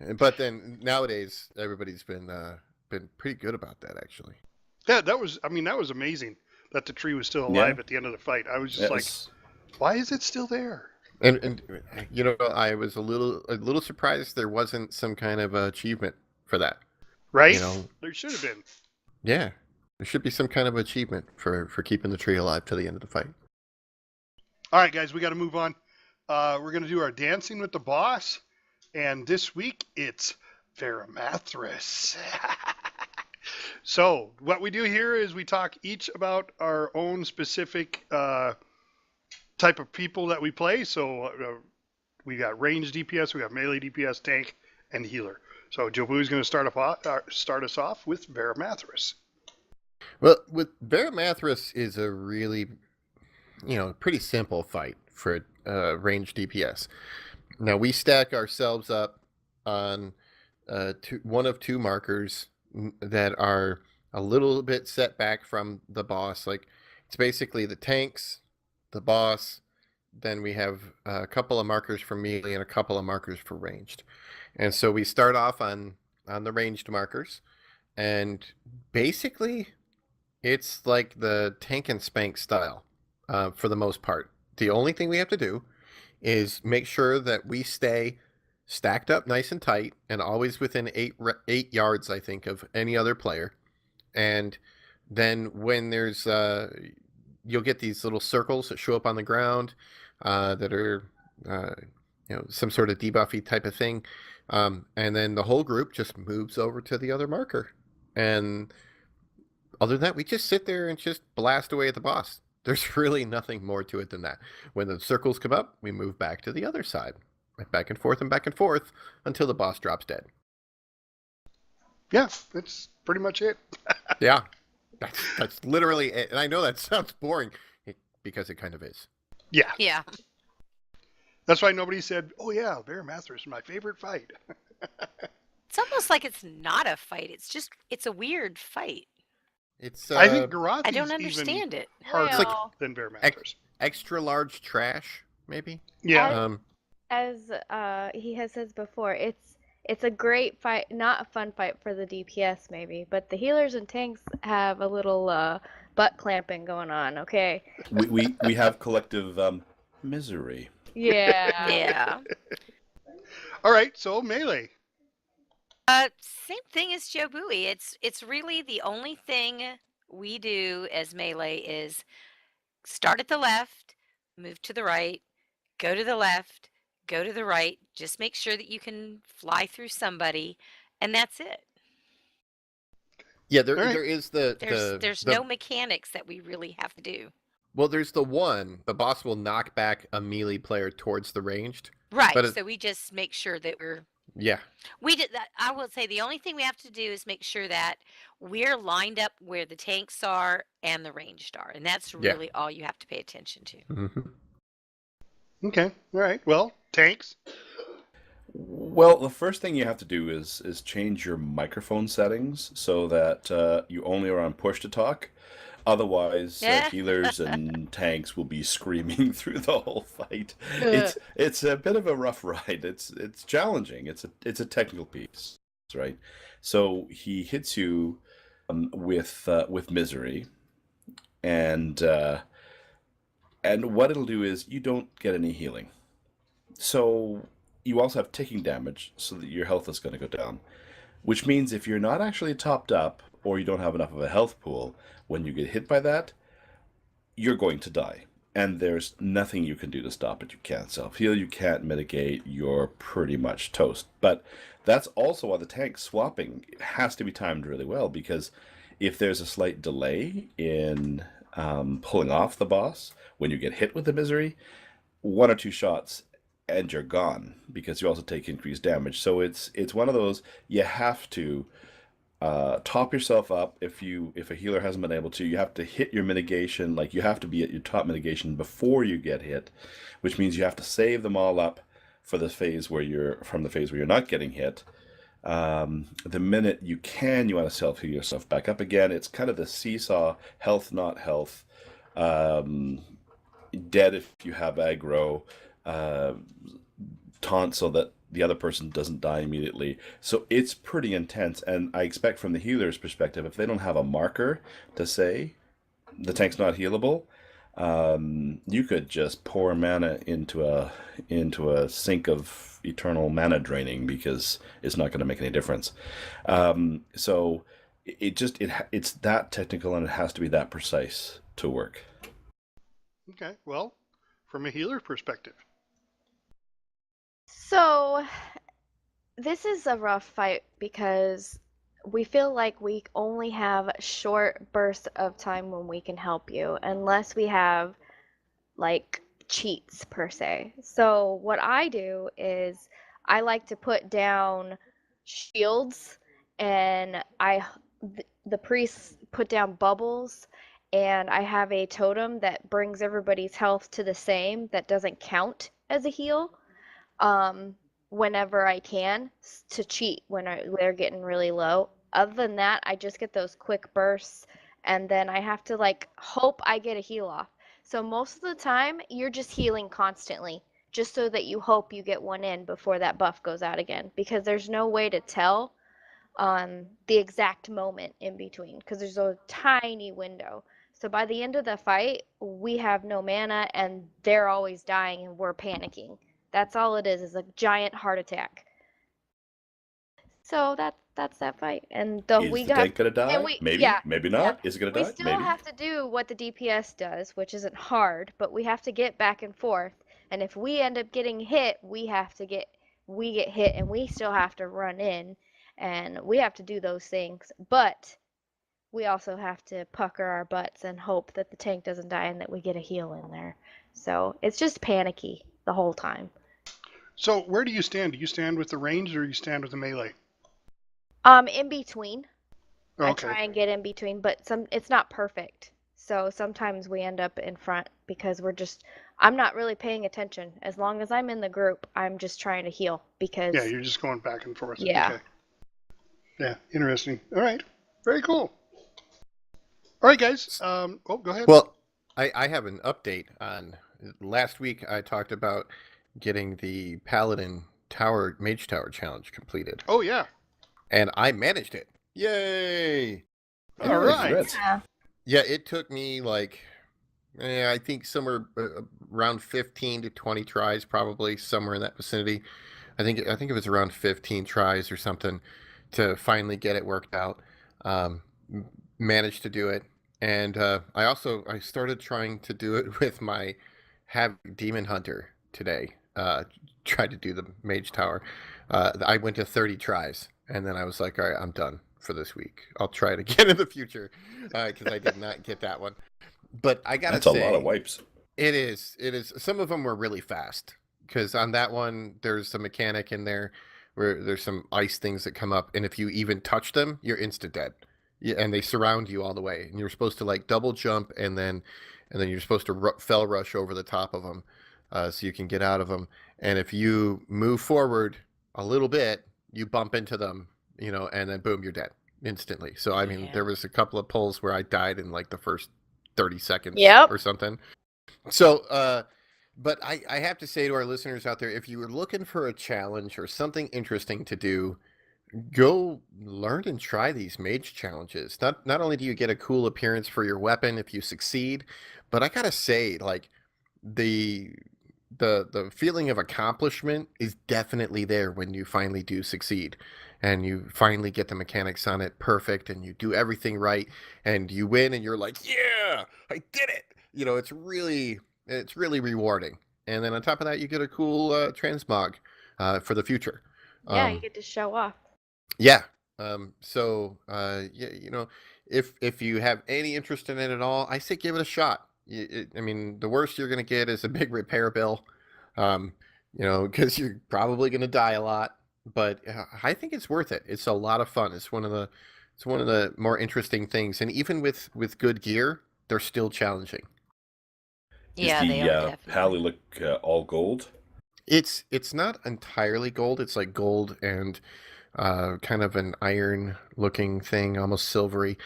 know. But then nowadays everybody's been pretty good about that, actually. Yeah, that was amazing that the tree was still alive Yeah. at the end of the fight. I was just That like, was- why is it still there? And you know, I was a little surprised there wasn't some kind of achievement for that. Right? You know, There should have been. yeah, there should be some kind of achievement for keeping the tree alive to the end of the fight. All right, guys, we got to move on. We're going to do our dancing with the boss. And this week, it's Veramathras. So, what we do here is we talk each about our own specific type of people that we play. So, we got ranged DPS, we got melee DPS, tank, and healer. So, Jobui's going to start us off with Veramathras. Well, with Veramathras is a really, you know, pretty simple fight for ranged DPS. Now we stack ourselves up on one of two markers that are a little bit set back from the boss. Like it's basically the tanks, the boss, then we have a couple of markers for melee and a couple of markers for ranged. And so we start off on the ranged markers, and basically it's like the tank and spank style for the most part. The only thing we have to do is make sure that we stay stacked up nice and tight and always within 8 yards, I think, of any other player. And then when there's you'll get these little circles that show up on the ground that are you know, some sort of debuffy type of thing, and then the whole group just moves over to the other marker. And other than that, we just sit there and just blast away at the boss. There's really nothing more to it than that. When the circles come up, we move back to the other side, back and forth until the boss drops dead. Yeah, that's pretty much it. Yeah, that's literally it. And I know that sounds boring because it kind of is. Yeah, Yeah. that's why nobody said, "Oh yeah, Veramathras is my favorite fight." It's almost like it's not a fight. It's a weird fight. It's I think Guidotti I don't even understand it. harder Well, than Veramathras. extra large trash, maybe. Yeah, as he has said before, it's a great fight, not a fun fight for the DPS maybe, but the healers and tanks have a little butt clamping going on. Okay. We have collective misery. Yeah. Yeah. All right, so melee. Same thing as Jobui. It's really the only thing we do as melee is start at the left, move to the right, go to the left, go to the right. Just make sure that you can fly through somebody, and that's it. Yeah, All right. there is There's no mechanics that we really have to do. Well, there's the boss will knock back a melee player towards the ranged. Right. But So we just make sure that yeah. we did that. I will say the only thing we have to do is make sure that we're lined up where the tanks are and the ranged are, and that's Yeah. really all you have to pay attention to. Mhm. Okay. All right. Well, tanks. Well, the first thing you have to do is change your microphone settings so that you only are on push to talk. Otherwise, Yeah. healers and tanks will be screaming through the whole fight. Yeah. It's a bit of a rough ride. It's challenging. It's a technical piece, right? So he hits you with misery, and what it'll do is you don't get any healing. So you also have ticking damage, so that your health is going to go down. Which means if you're not actually topped up, or you don't have enough of a health pool, when you get hit by that, you're going to die. And there's nothing you can do to stop it. You can't self-heal, you can't mitigate, you're pretty much toast. But that's also why the tank swapping has to be timed really well, because if there's a slight delay in pulling off the boss, when you get hit with the misery, 1 or 2 shots and you're gone, because you also take increased damage. So it's one of those, you have to top yourself up. If a healer hasn't been able to, you have to hit your mitigation. Like, you have to be at your top mitigation before you get hit, which means you have to save them all up for the phase where you're not getting hit. The minute you can, you want to self-heal yourself back up again. It's kind of the seesaw, health not health, dead if you have aggro, taunt so that the other person doesn't die immediately. So it's pretty intense, and I expect from the healer's perspective, if they don't have a marker to say the tank's not healable, you could just pour mana into a sink of eternal mana draining, because it's not going to make any difference. So it's that technical, and it has to be that precise to work. Okay. Well, from a healer perspective. So, this is a rough fight because we feel like we only have short bursts of time when we can help you, unless we have, like, cheats per se. So, what I do is I like to put down shields, and the priests put down bubbles, and I have a totem that brings everybody's health to the same, that doesn't count as a heal. Whenever I can, to cheat when they're getting really low. Other than that, I just get those quick bursts, and then I have to, like, hope I get a heal off. So most of the time, you're just healing constantly, just so that you hope you get one in before that buff goes out again, because there's no way to tell the exact moment in between, because there's a tiny window. So by the end of the fight, we have no mana, and they're always dying, and we're panicking. That's all it is a giant heart attack. So that's that fight. And Is the tank gonna die? Maybe, maybe not. Is it gonna die? We still Maybe. have to do what the DPS does, which isn't hard, but we have to get back and forth. And if we end up getting hit, we get hit, and we still have to run in, and we have to do those things. But we also have to pucker our butts and hope that the tank doesn't die and that we get a heal in there. So it's just panicky the whole time. So where do you stand? Do you stand with the ranged, or do you stand with the melee? In between. Okay. I try and get in between, but it's not perfect. So sometimes we end up in front because I'm not really paying attention. As long as I'm in the group, I'm just trying to heal because Yeah, you're just going back and forth. Yeah. Okay. Yeah, interesting. All right. Very cool. All right, guys. Go ahead. Well, I have an update on last week. I talked about getting the Paladin Mage Tower challenge completed. Oh, yeah. And I managed it. Yay! All right. Congrats. Yeah. Yeah, it took me like, I think somewhere around 15 to 20 tries, probably somewhere in that vicinity. I think it was around 15 tries or something to finally get it worked out. Managed to do it, and I started trying to do it with my Demon Hunter today. Tried to do the Mage Tower. I went to 30 tries, and then I was like, all right, I'm done for this week. I'll try it again in the future because I did not get that one. But I gotta That's a lot of say, wipes. it is. It is. Some of them were really fast because on that one, there's a mechanic in there where there's some ice things that come up, and if you even touch them, you're instant dead. Yeah, and they surround you all the way, and you're supposed to like double jump, and then you're supposed to fell rush over the top of them, so you can get out of them. And if you move forward a little bit, you bump into them, and then boom, you're dead instantly. So I mean, Yeah. there was a couple of pulls where I died in like the first 30 seconds Yep. or something. So, but I have to say to our listeners out there, if you were looking for a challenge or something interesting to do, go learn and try these mage challenges. Not only do you get a cool appearance for your weapon if you succeed, but I gotta say, like the the feeling of accomplishment is definitely there when you finally do succeed and you finally get the mechanics on it perfect and you do everything right and you win and you're like, yeah, I did it. It's really rewarding. And then on top of that, you get a cool transmog for the future. Yeah, you get to show off. Yeah. Yeah, if you have any interest in it at all, I say give it a shot. I mean, the worst you're going to get is a big repair bill, because you're probably going to die a lot. But I think it's worth it. It's a lot of fun. It's one of the more interesting things. And even with good gear, they're still challenging. Yeah, Is they the are definitely. pally look all gold? It's not entirely gold. It's like gold and kind of an iron looking thing, almost silvery.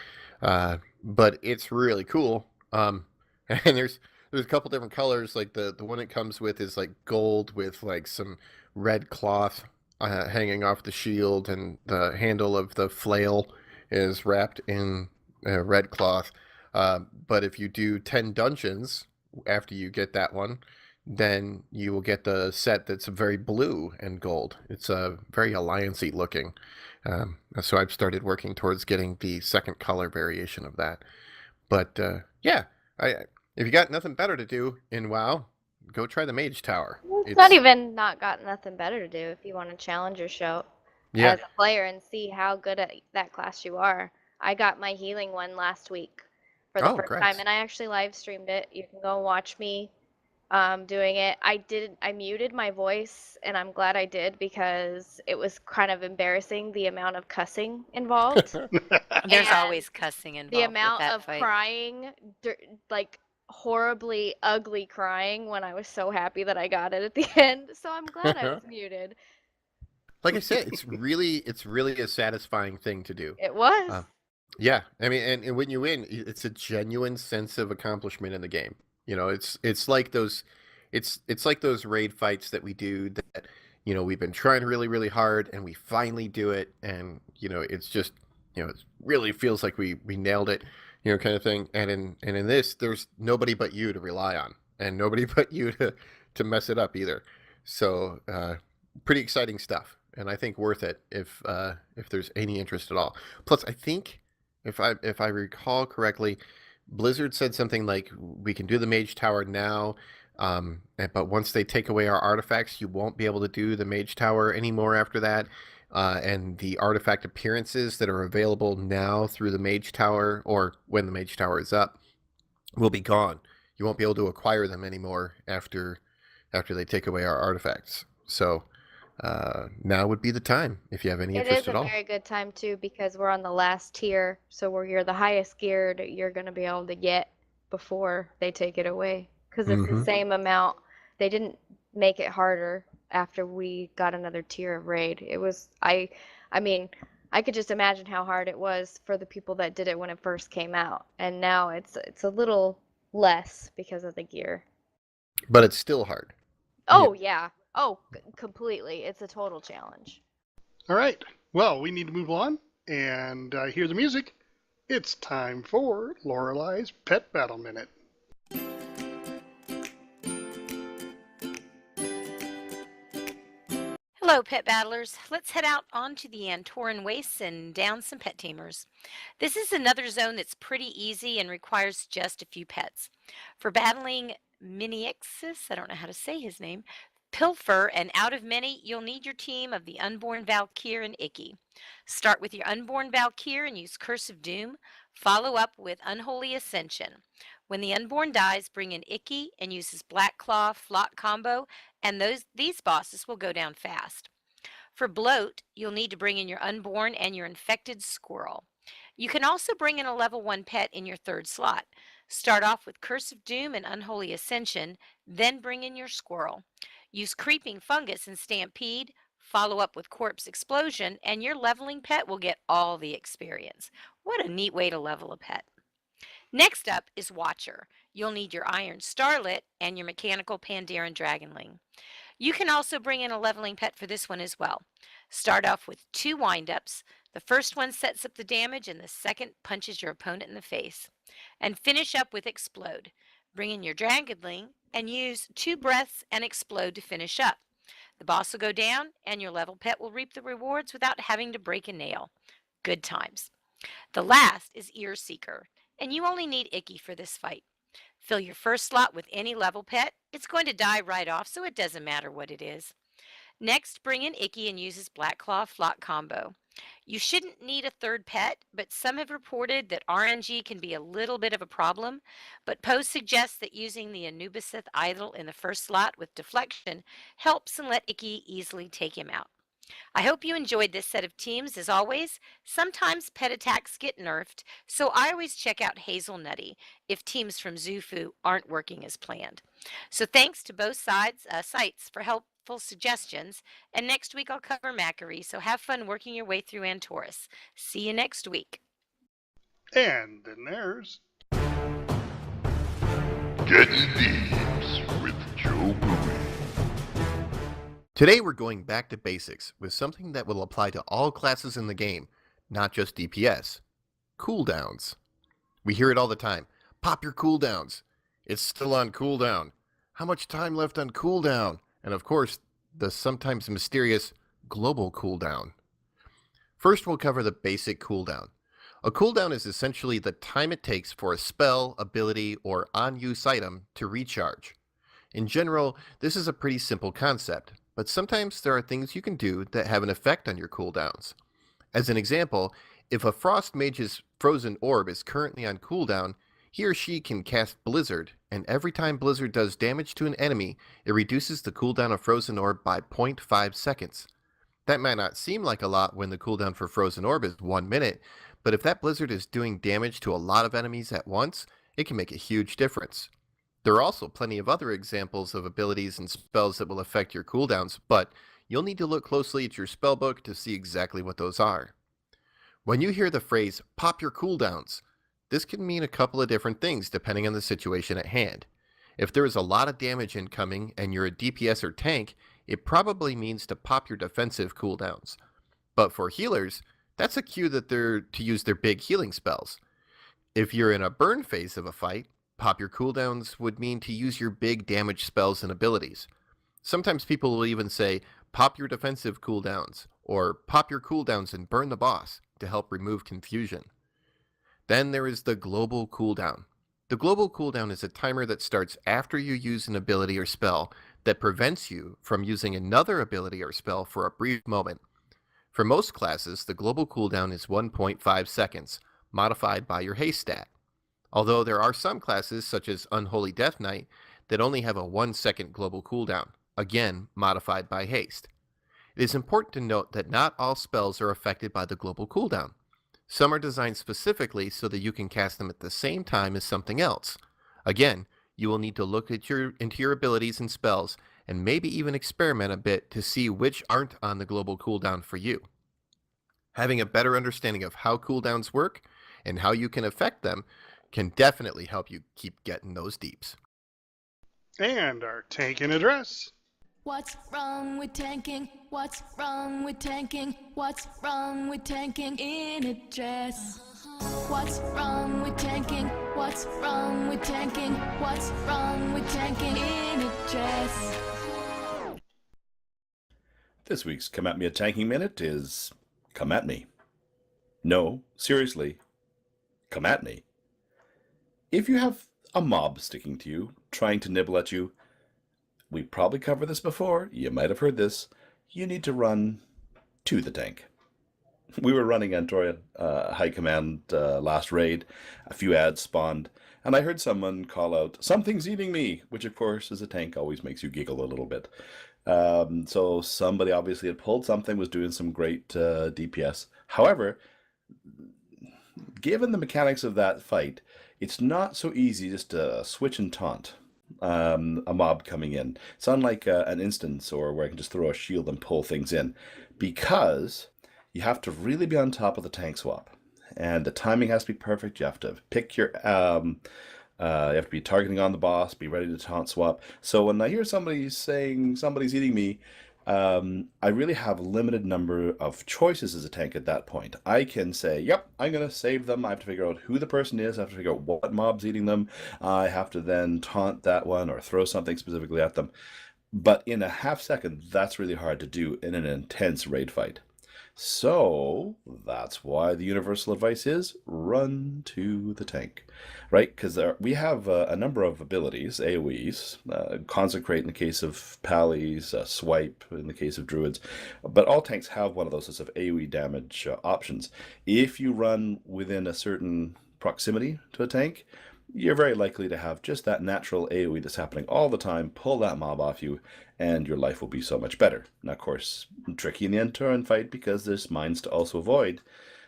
But it's really cool. And there's a couple different colors. Like the one it comes with is like gold with like some red cloth hanging off the shield, and the handle of the flail is wrapped in red cloth. But if you do 10 dungeons after you get that one, then you will get the set that's very blue and gold. It's a very alliance-y looking. So I've started working towards getting the second color variation of that. But yeah, if you got nothing better to do in WoW, go try the Mage Tower. It's not even not got nothing better to do if you want to challenge yourself Yeah. as a player and see how good at that class you are. I got my healing one last week for the first great. time, and I actually live streamed it. You can go watch me doing it. I muted my voice, and I'm glad I did because it was kind of embarrassing the amount of cussing involved. There's And always cussing involved the amount with that of fight. crying, like horribly ugly crying when I was so happy that I got it at the end. So I'm glad I was muted. Like I said, it's really a satisfying thing to do. It was. Yeah, I mean, and when you win, it's a genuine sense of accomplishment in the game. It's like those raid fights that we do that we've been trying really really hard and we finally do it, and it's just it really feels like we nailed it, kind of thing. And in this, there's nobody but you to rely on, and nobody but you to mess it up either. So pretty exciting stuff, and I think worth it if there's any interest at all. Plus, I think if I recall correctly, Blizzard said something like we can do the Mage Tower now, but once they take away our artifacts, you won't be able to do the Mage Tower anymore after that. And the artifact appearances that are available now through the Mage Tower, or when the Mage Tower is up, will be gone. You won't be able to acquire them anymore after they take away our artifacts. So now would be the time if you have any It interest is at a all. very good time too because we're on the last tier, so where you're the highest geared, you're gonna be able to get before they take it away. Because it's the same amount. They didn't make it harder after we got another tier of raid. It was I mean, I could just imagine how hard it was for the people that did it when it first came out, and now it's a little less because of the gear. But it's still hard. Oh yeah. Oh, completely. It's a total challenge. All right. Well, we need to move on and hear the music. It's time for Lorelei's Pet Battle Minute. Hello, pet battlers. Let's head out onto the Antoran Wastes and down some pet tamers. This is another zone that's pretty easy and requires just a few pets. For battling Miniexus, I don't know how to say his name, Pilfer, and out of many, you'll need your team of the Unborn Valkyr and Icky. Start with your Unborn Valkyr and use Curse of Doom. Follow up with Unholy Ascension. When the Unborn dies, bring in Icky and use his Black Claw Flock combo, and these bosses will go down fast. For Bloat, you'll need to bring in your Unborn and your Infected Squirrel. You can also bring in a level 1 pet in your third slot. Start off with Curse of Doom and Unholy Ascension, then bring in your Squirrel. Use Creeping Fungus and Stampede, follow up with Corpse Explosion, and your leveling pet will get all the experience. What a neat way to level a pet. Next up is Watcher. You'll need your Iron Starlet and your Mechanical Pandaren Dragonling. You can also bring in a leveling pet for this one as well. Start off with 2 wind-ups. The first one sets up the damage and the second punches your opponent in the face. And finish up with Explode. Bring in your Dragonling and use 2 breaths and Explode to finish up. The boss will go down and your level pet will reap the rewards without having to break a nail. Good times. The last is Ear Seeker, and you only need Icky for this fight. Fill your first slot with any level pet. It's going to die right off, so it doesn't matter what it is. Next, bring in Icky and use his Black Claw Flock combo. You shouldn't need a third pet, but some have reported that RNG can be a little bit of a problem, but Poe suggests that using the Anubisith Idol in the first slot with Deflection helps and let Icky easily take him out. I hope you enjoyed this set of teams. As always, sometimes pet attacks get nerfed, so I always check out Hazelnutty if teams from Zufu aren't working as planned. So thanks to both sites for helpful suggestions, and next week I'll cover Acree, so have fun working your way through Antorus. See you next week. And then there's Getting Thieves with JoeBui. Today we're going back to basics with something that will apply to all classes in the game, not just DPS. Cooldowns. We hear it all the time. Pop your cooldowns. It's still on cooldown. How much time left on cooldown? And of course, the sometimes mysterious global cooldown. First we'll cover the basic cooldown. A cooldown is essentially the time it takes for a spell, ability, or on-use item to recharge. In general, this is a pretty simple concept, but sometimes there are things you can do that have an effect on your cooldowns. As an example, if a Frost Mage's Frozen Orb is currently on cooldown, he or she can cast Blizzard, and every time Blizzard does damage to an enemy, it reduces the cooldown of Frozen Orb by 0.5 seconds. That might not seem like a lot when the cooldown for Frozen Orb is 1 minute, but if that Blizzard is doing damage to a lot of enemies at once, it can make a huge difference. There are also plenty of other examples of abilities and spells that will affect your cooldowns, but you'll need to look closely at your spellbook to see exactly what those are. When you hear the phrase, pop your cooldowns, this can mean a couple of different things depending on the situation at hand. If there is a lot of damage incoming and you're a DPS or tank, it probably means to pop your defensive cooldowns. But for healers, that's a cue that they're to use their big healing spells. If you're in a burn phase of a fight, pop your cooldowns would mean to use your big damage spells and abilities. Sometimes people will even say, pop your defensive cooldowns, or pop your cooldowns and burn the boss to help remove confusion. Then there is the global cooldown. The global cooldown is a timer that starts after you use an ability or spell that prevents you from using another ability or spell for a brief moment. For most classes, the global cooldown is 1.5 seconds, modified by your haste stat. Although there are some classes, such as Unholy Death Knight, that only have a 1 second global cooldown, again modified by haste. It is important to note that not all spells are affected by the global cooldown. Some are designed specifically so that you can cast them at the same time as something else. Again, you will need to look at into your abilities and spells, and maybe even experiment a bit to see which aren't on the global cooldown for you. Having a better understanding of how cooldowns work and how you can affect them can definitely help you keep getting those deeps. and our tanking address. What's wrong with tanking? What's wrong with tanking? What's wrong with tanking in a dress? What's wrong with tanking? What's wrong with tanking? What's wrong with tanking in a dress? This week's Come At Me a Tanking Minute is Come At Me. No, seriously, come at me. If you have a mob sticking to you, trying to nibble at you, we probably covered this before, you might have heard this, you need to run to the tank. We were running Antorus High Command last raid, a few ads spawned, and I heard someone call out, "Something's eating me," which of course as a tank always makes you giggle a little bit. So somebody obviously had pulled something, was doing some great DPS. However, given the mechanics of that fight, it's not so easy just to switch and taunt a mob coming in. It's unlike an instance or where I can just throw a shield and pull things in, because you have to really be on top of the tank swap, and the timing has to be perfect. You have to pick your you have to be targeting on the boss, be ready to taunt swap. So when I hear somebody saying somebody's eating me, I really have a limited number of choices as a tank at that point. I can say, yep, I'm going to save them. I have to figure out who the person is. I have to figure out what mob's eating them. I have to then taunt that one or throw something specifically at them. But in a half second, that's really hard to do in an intense raid fight. So that's why the universal advice is run to the tank, right? Because we have a number of abilities, AoEs, consecrate in the case of pallies, swipe in the case of druids, but all tanks have one of those sorts of AoE damage options. If you run within a certain proximity to a tank, you're very likely to have just that natural AoE that's happening all the time, pull that mob off you, and your life will be so much better. Now, of course, tricky in the end-to-end fight because there's mines to also avoid,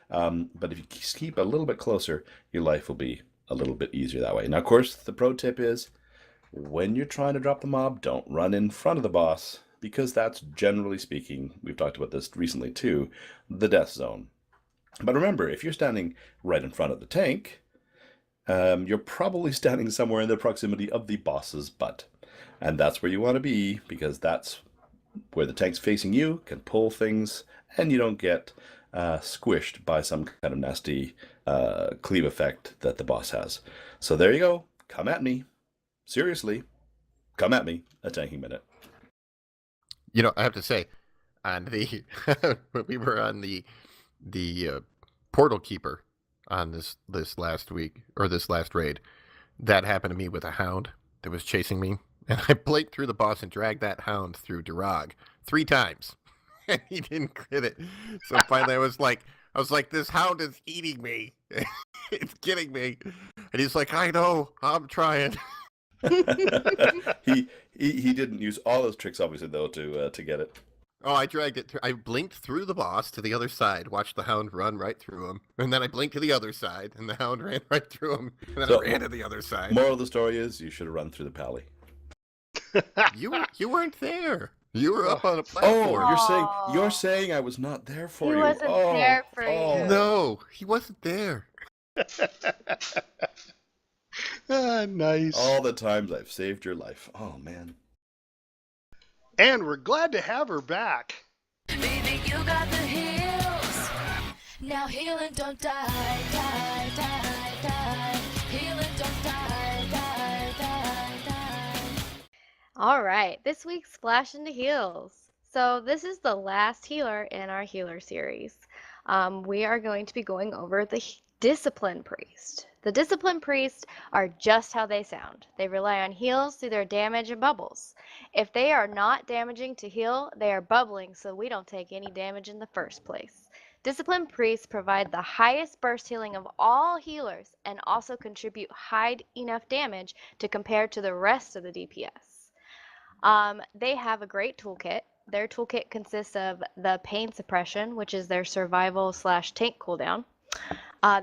but if you keep a little bit closer, your life will be a little bit easier that way. Now, of course, the pro tip is, when you're trying to drop the mob, don't run in front of the boss, because that's, generally speaking, we've talked about this recently too, the death zone. But remember, if you're standing right in front of the tank, you're probably standing somewhere in the proximity of the boss's butt. And that's where you want to be, because that's where the tank's facing you, can pull things, and you don't get squished by some kind of nasty cleave effect that the boss has. So there you go. Come at me. Seriously. Come at me. A tanking minute. You know, I have to say, on the when we were on the portal keeper on this last week, or this last raid, that happened to me with a hound that was chasing me, and I blinked through the boss and dragged that hound through Durag 3 times, and he didn't crit it. So finally I was like, this hound is eating me. It's getting me. And he's like, I know, I'm trying. He didn't use all those tricks, obviously, though, to get it. Oh, I dragged it through. I blinked through the boss to the other side, watched the hound run right through him, and then I blinked to the other side, and the hound ran right through him, and then So, I ran to the other side. Moral of the story is, you should have run through the pally. You weren't there. You were up on a Oh, platform. you're saying I was not there for He you. wasn't there for you. No, he wasn't there. Nice. All the times I've saved your life. Oh, man. And we're glad to have her back. Baby, you got the heels. Now heal and don't die, die, die, die. Heal and don't die, die, die, die. All right, this week's Splash into Heals. So this is the last healer in our healer series. We are going to be going over the Discipline Priest. The Discipline Priests are just how they sound. They rely on heals through their damage and bubbles. If they are not damaging to heal, they are bubbling so we don't take any damage in the first place. Discipline Priests provide the highest burst healing of all healers and also contribute high enough damage to compare to the rest of the DPS. They have a great toolkit. Their toolkit consists of the Pain Suppression, which is their survival / tank cooldown.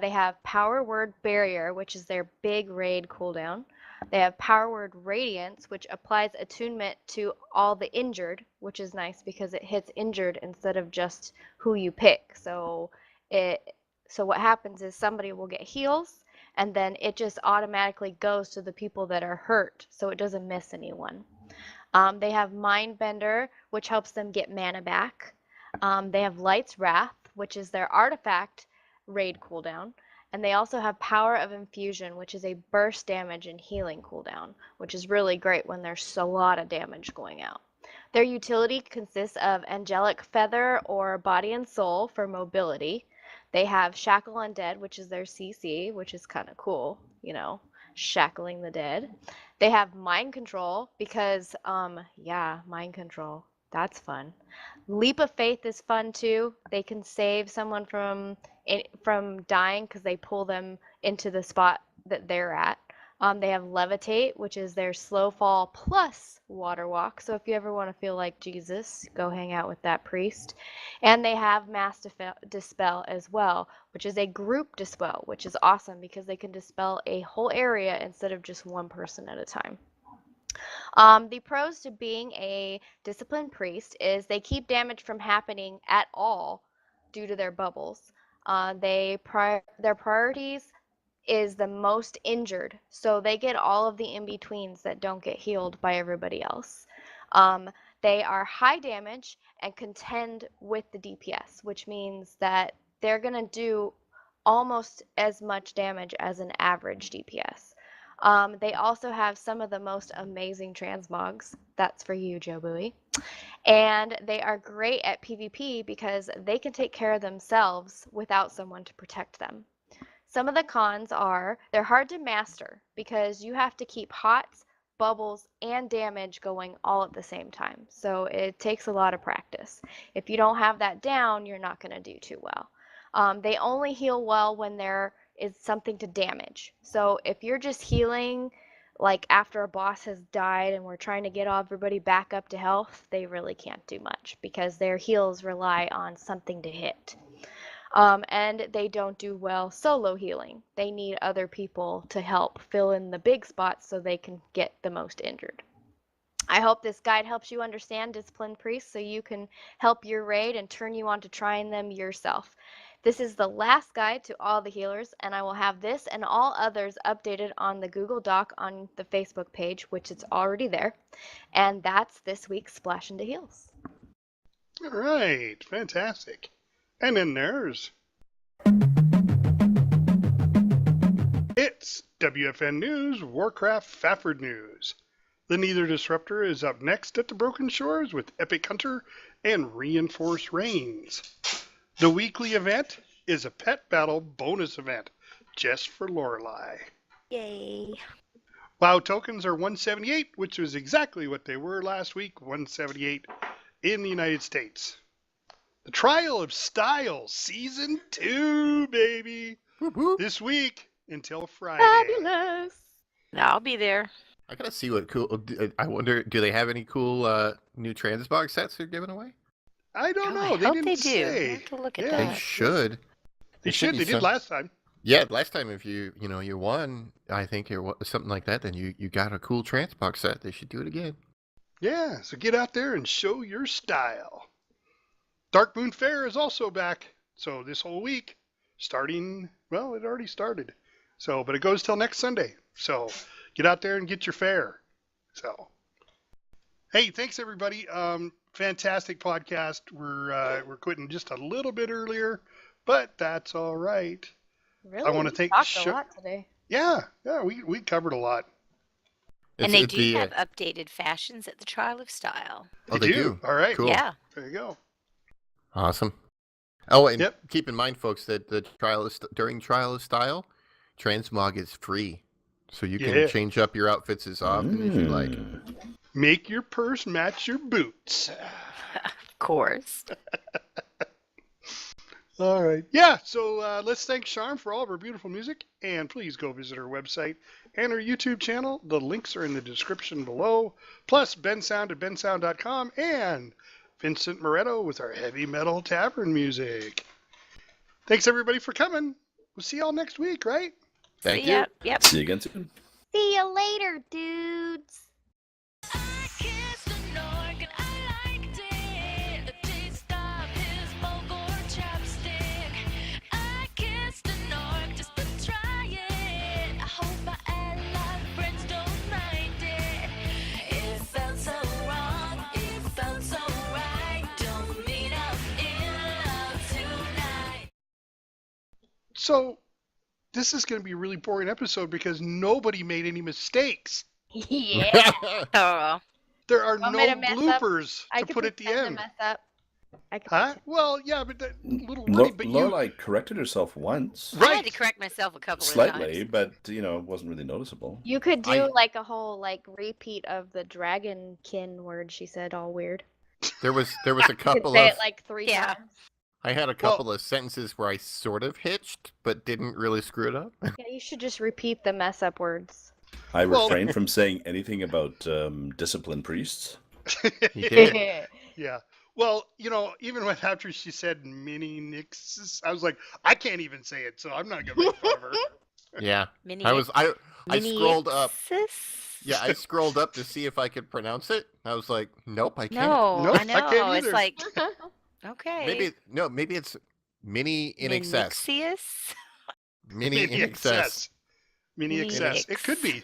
They have Power Word Barrier, which is their big raid cooldown. They have Power Word Radiance, which applies attunement to all the injured, which is nice because it hits injured instead of just who you pick. So what happens is somebody will get heals, and then it just automatically goes to the people that are hurt, so it doesn't miss anyone. They have Mindbender, which helps them get mana back. They have Light's Wrath, which is their artifact raid cooldown. And they also have Power of Infusion, which is a burst damage and healing cooldown, which is really great when there's a lot of damage going out. Their utility consists of Angelic Feather or Body and Soul for mobility. They have Shackle Undead, which is their CC, which is kind of cool, you know, shackling the dead. They have Mind Control because, yeah, Mind Control. That's fun. Leap of Faith is fun too. They can save someone from dying because they pull them into the spot that they're at. They have Levitate, which is their slow fall plus water walk. So if you ever want to feel like Jesus, go hang out with that priest. And they have Mass Dispel as well, which is a group dispel, which is awesome because they can dispel a whole area instead of just one person at a time. The pros to being a disciplined priest is they keep damage from happening at all due to their bubbles. Their priorities is the most injured, so they get all of the in-betweens that don't get healed by everybody else. They are high damage and contend with the DPS, which means that they're going to do almost as much damage as an average DPS. They also have some of the most amazing transmogs. That's for you, JoBui. And they are great at PvP because they can take care of themselves without someone to protect them. Some of the cons are they're hard to master because you have to keep hots, bubbles, and damage going all at the same time. So it takes a lot of practice. If you don't have that down, you're not going to do too well. They only heal well when there is something to damage. So if you're just healing like after a boss has died and we're trying to get everybody back up to health, they really can't do much because their heals rely on something to hit. And they don't do well solo healing. They need other people to help fill in the big spots so they can get the most injured. I hope this guide helps you understand disciplined priests so you can help your raid and turn you on to trying them yourself. This is the last guide to all the healers, and I will have this and all others updated on the Google Doc on the Facebook page, which is already there. And that's this week's Splash into Heals. All right, fantastic. And then there's... It's WFN News, Warcraft Stafford News. The Neither Disruptor is up next at the Broken Shores with Epic Hunter and Reinforced Reigns. The weekly event is a pet battle bonus event just for Lorelei. Yay. WoW tokens are 178, which was exactly what they were last week, 178 in the United States. The Trial of Style, Season 2, baby. Whoop, whoop. This week until Friday. Fabulous! I'll be there. I gotta see what cool. I wonder, do they have any cool new transmog sets they're giving away? I don't know. I They hope didn't they do. I say. have to look at Yeah. They that. should. They should. be They did some- last time. Yeah, last time if you won, I think or something like that, then you got a cool transmog set. They should do it again. Yeah, so get out there and show your style. Dark Moon Fair is also back. So this whole week, starting, well, it already started. So, but it goes till next Sunday. So get out there and get your fare. So, hey, thanks everybody. Fantastic podcast. We're quitting just a little bit earlier, but that's all right. Really? wanna We thank talked a lot today. Yeah, we covered a lot. And It's- they it's do the, have updated fashions at the Trial of Style. Oh, they do. All right. Cool. Yeah. There you go. Awesome. Oh, and Yep. keep in mind, folks, that the during Trial of Style, transmog is free, so you can Yeah. change up your outfits as often as you like. Make your purse match your boots. Of course. All right. Yeah, so let's thank Charm for all of her beautiful music, and please go visit her website and her YouTube channel. The links are in the description below, plus BenSound at bensound.com, and Vincent Moretto with our heavy metal tavern music. Thanks, everybody, for coming. We'll see y'all next week, right? Thank See you. ya. Yep. See you again soon. See you later, dudes! I kissed an organ, I liked it. The taste of his vocal chapstick. I kissed an orc just to try it. I hope my ally friends don't mind it. It felt so wrong, it felt so right. Don't meet up in love tonight. So, this is going to be a really boring episode because nobody made any mistakes. Yeah. Oh, There are Want no me to mess up? bloopers I to could put at the pretend to end. mess up. I could Huh? pretend. Well, yeah, but that little wordy, but you... Lorelai corrected herself once. I had to Right. correct myself a couple Slightly, of times. but it wasn't really noticeable. You could do I- like a whole like repeat of the dragonkin word she said, all weird. There was a You could couple say of it like 3 Yeah. times. I had a couple of sentences where I sort of hitched, but didn't really screw it up. Yeah, you should just repeat the mess up words. I Well- refrained from saying anything about disciplined priests. You did. Yeah. Well, even when after she said mini nixes, I was like, I can't even say it, so I'm not going to make fun of her. Yeah. Mini I mini scrolled up. exis? Yeah, I scrolled up to see if I could pronounce it. I was like, nope, I can't. No, Nope, I I know. can't It's either. like okay. Maybe it's mini in excess. Minixius? Mini in excess. Mini Mini excess. It could be.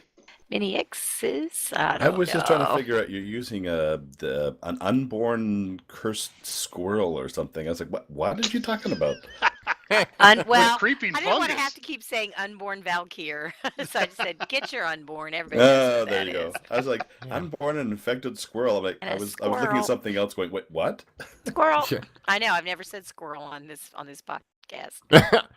Mini X's? I I don't was just trying to know. figure out you're using an unborn cursed squirrel or something. I was like, what are you talking about? With Well, a creeping I didn't want to fungus. have to keep saying unborn Valkyr, so I just said, "Get your unborn." Everybody Oh, knows what there that you go. is. I was like, Yeah. unborn and infected squirrel. I'm like, And I a was looking squirrel. at something else going, wait, what? Squirrel. Yeah. I know. I've never said squirrel on this podcast.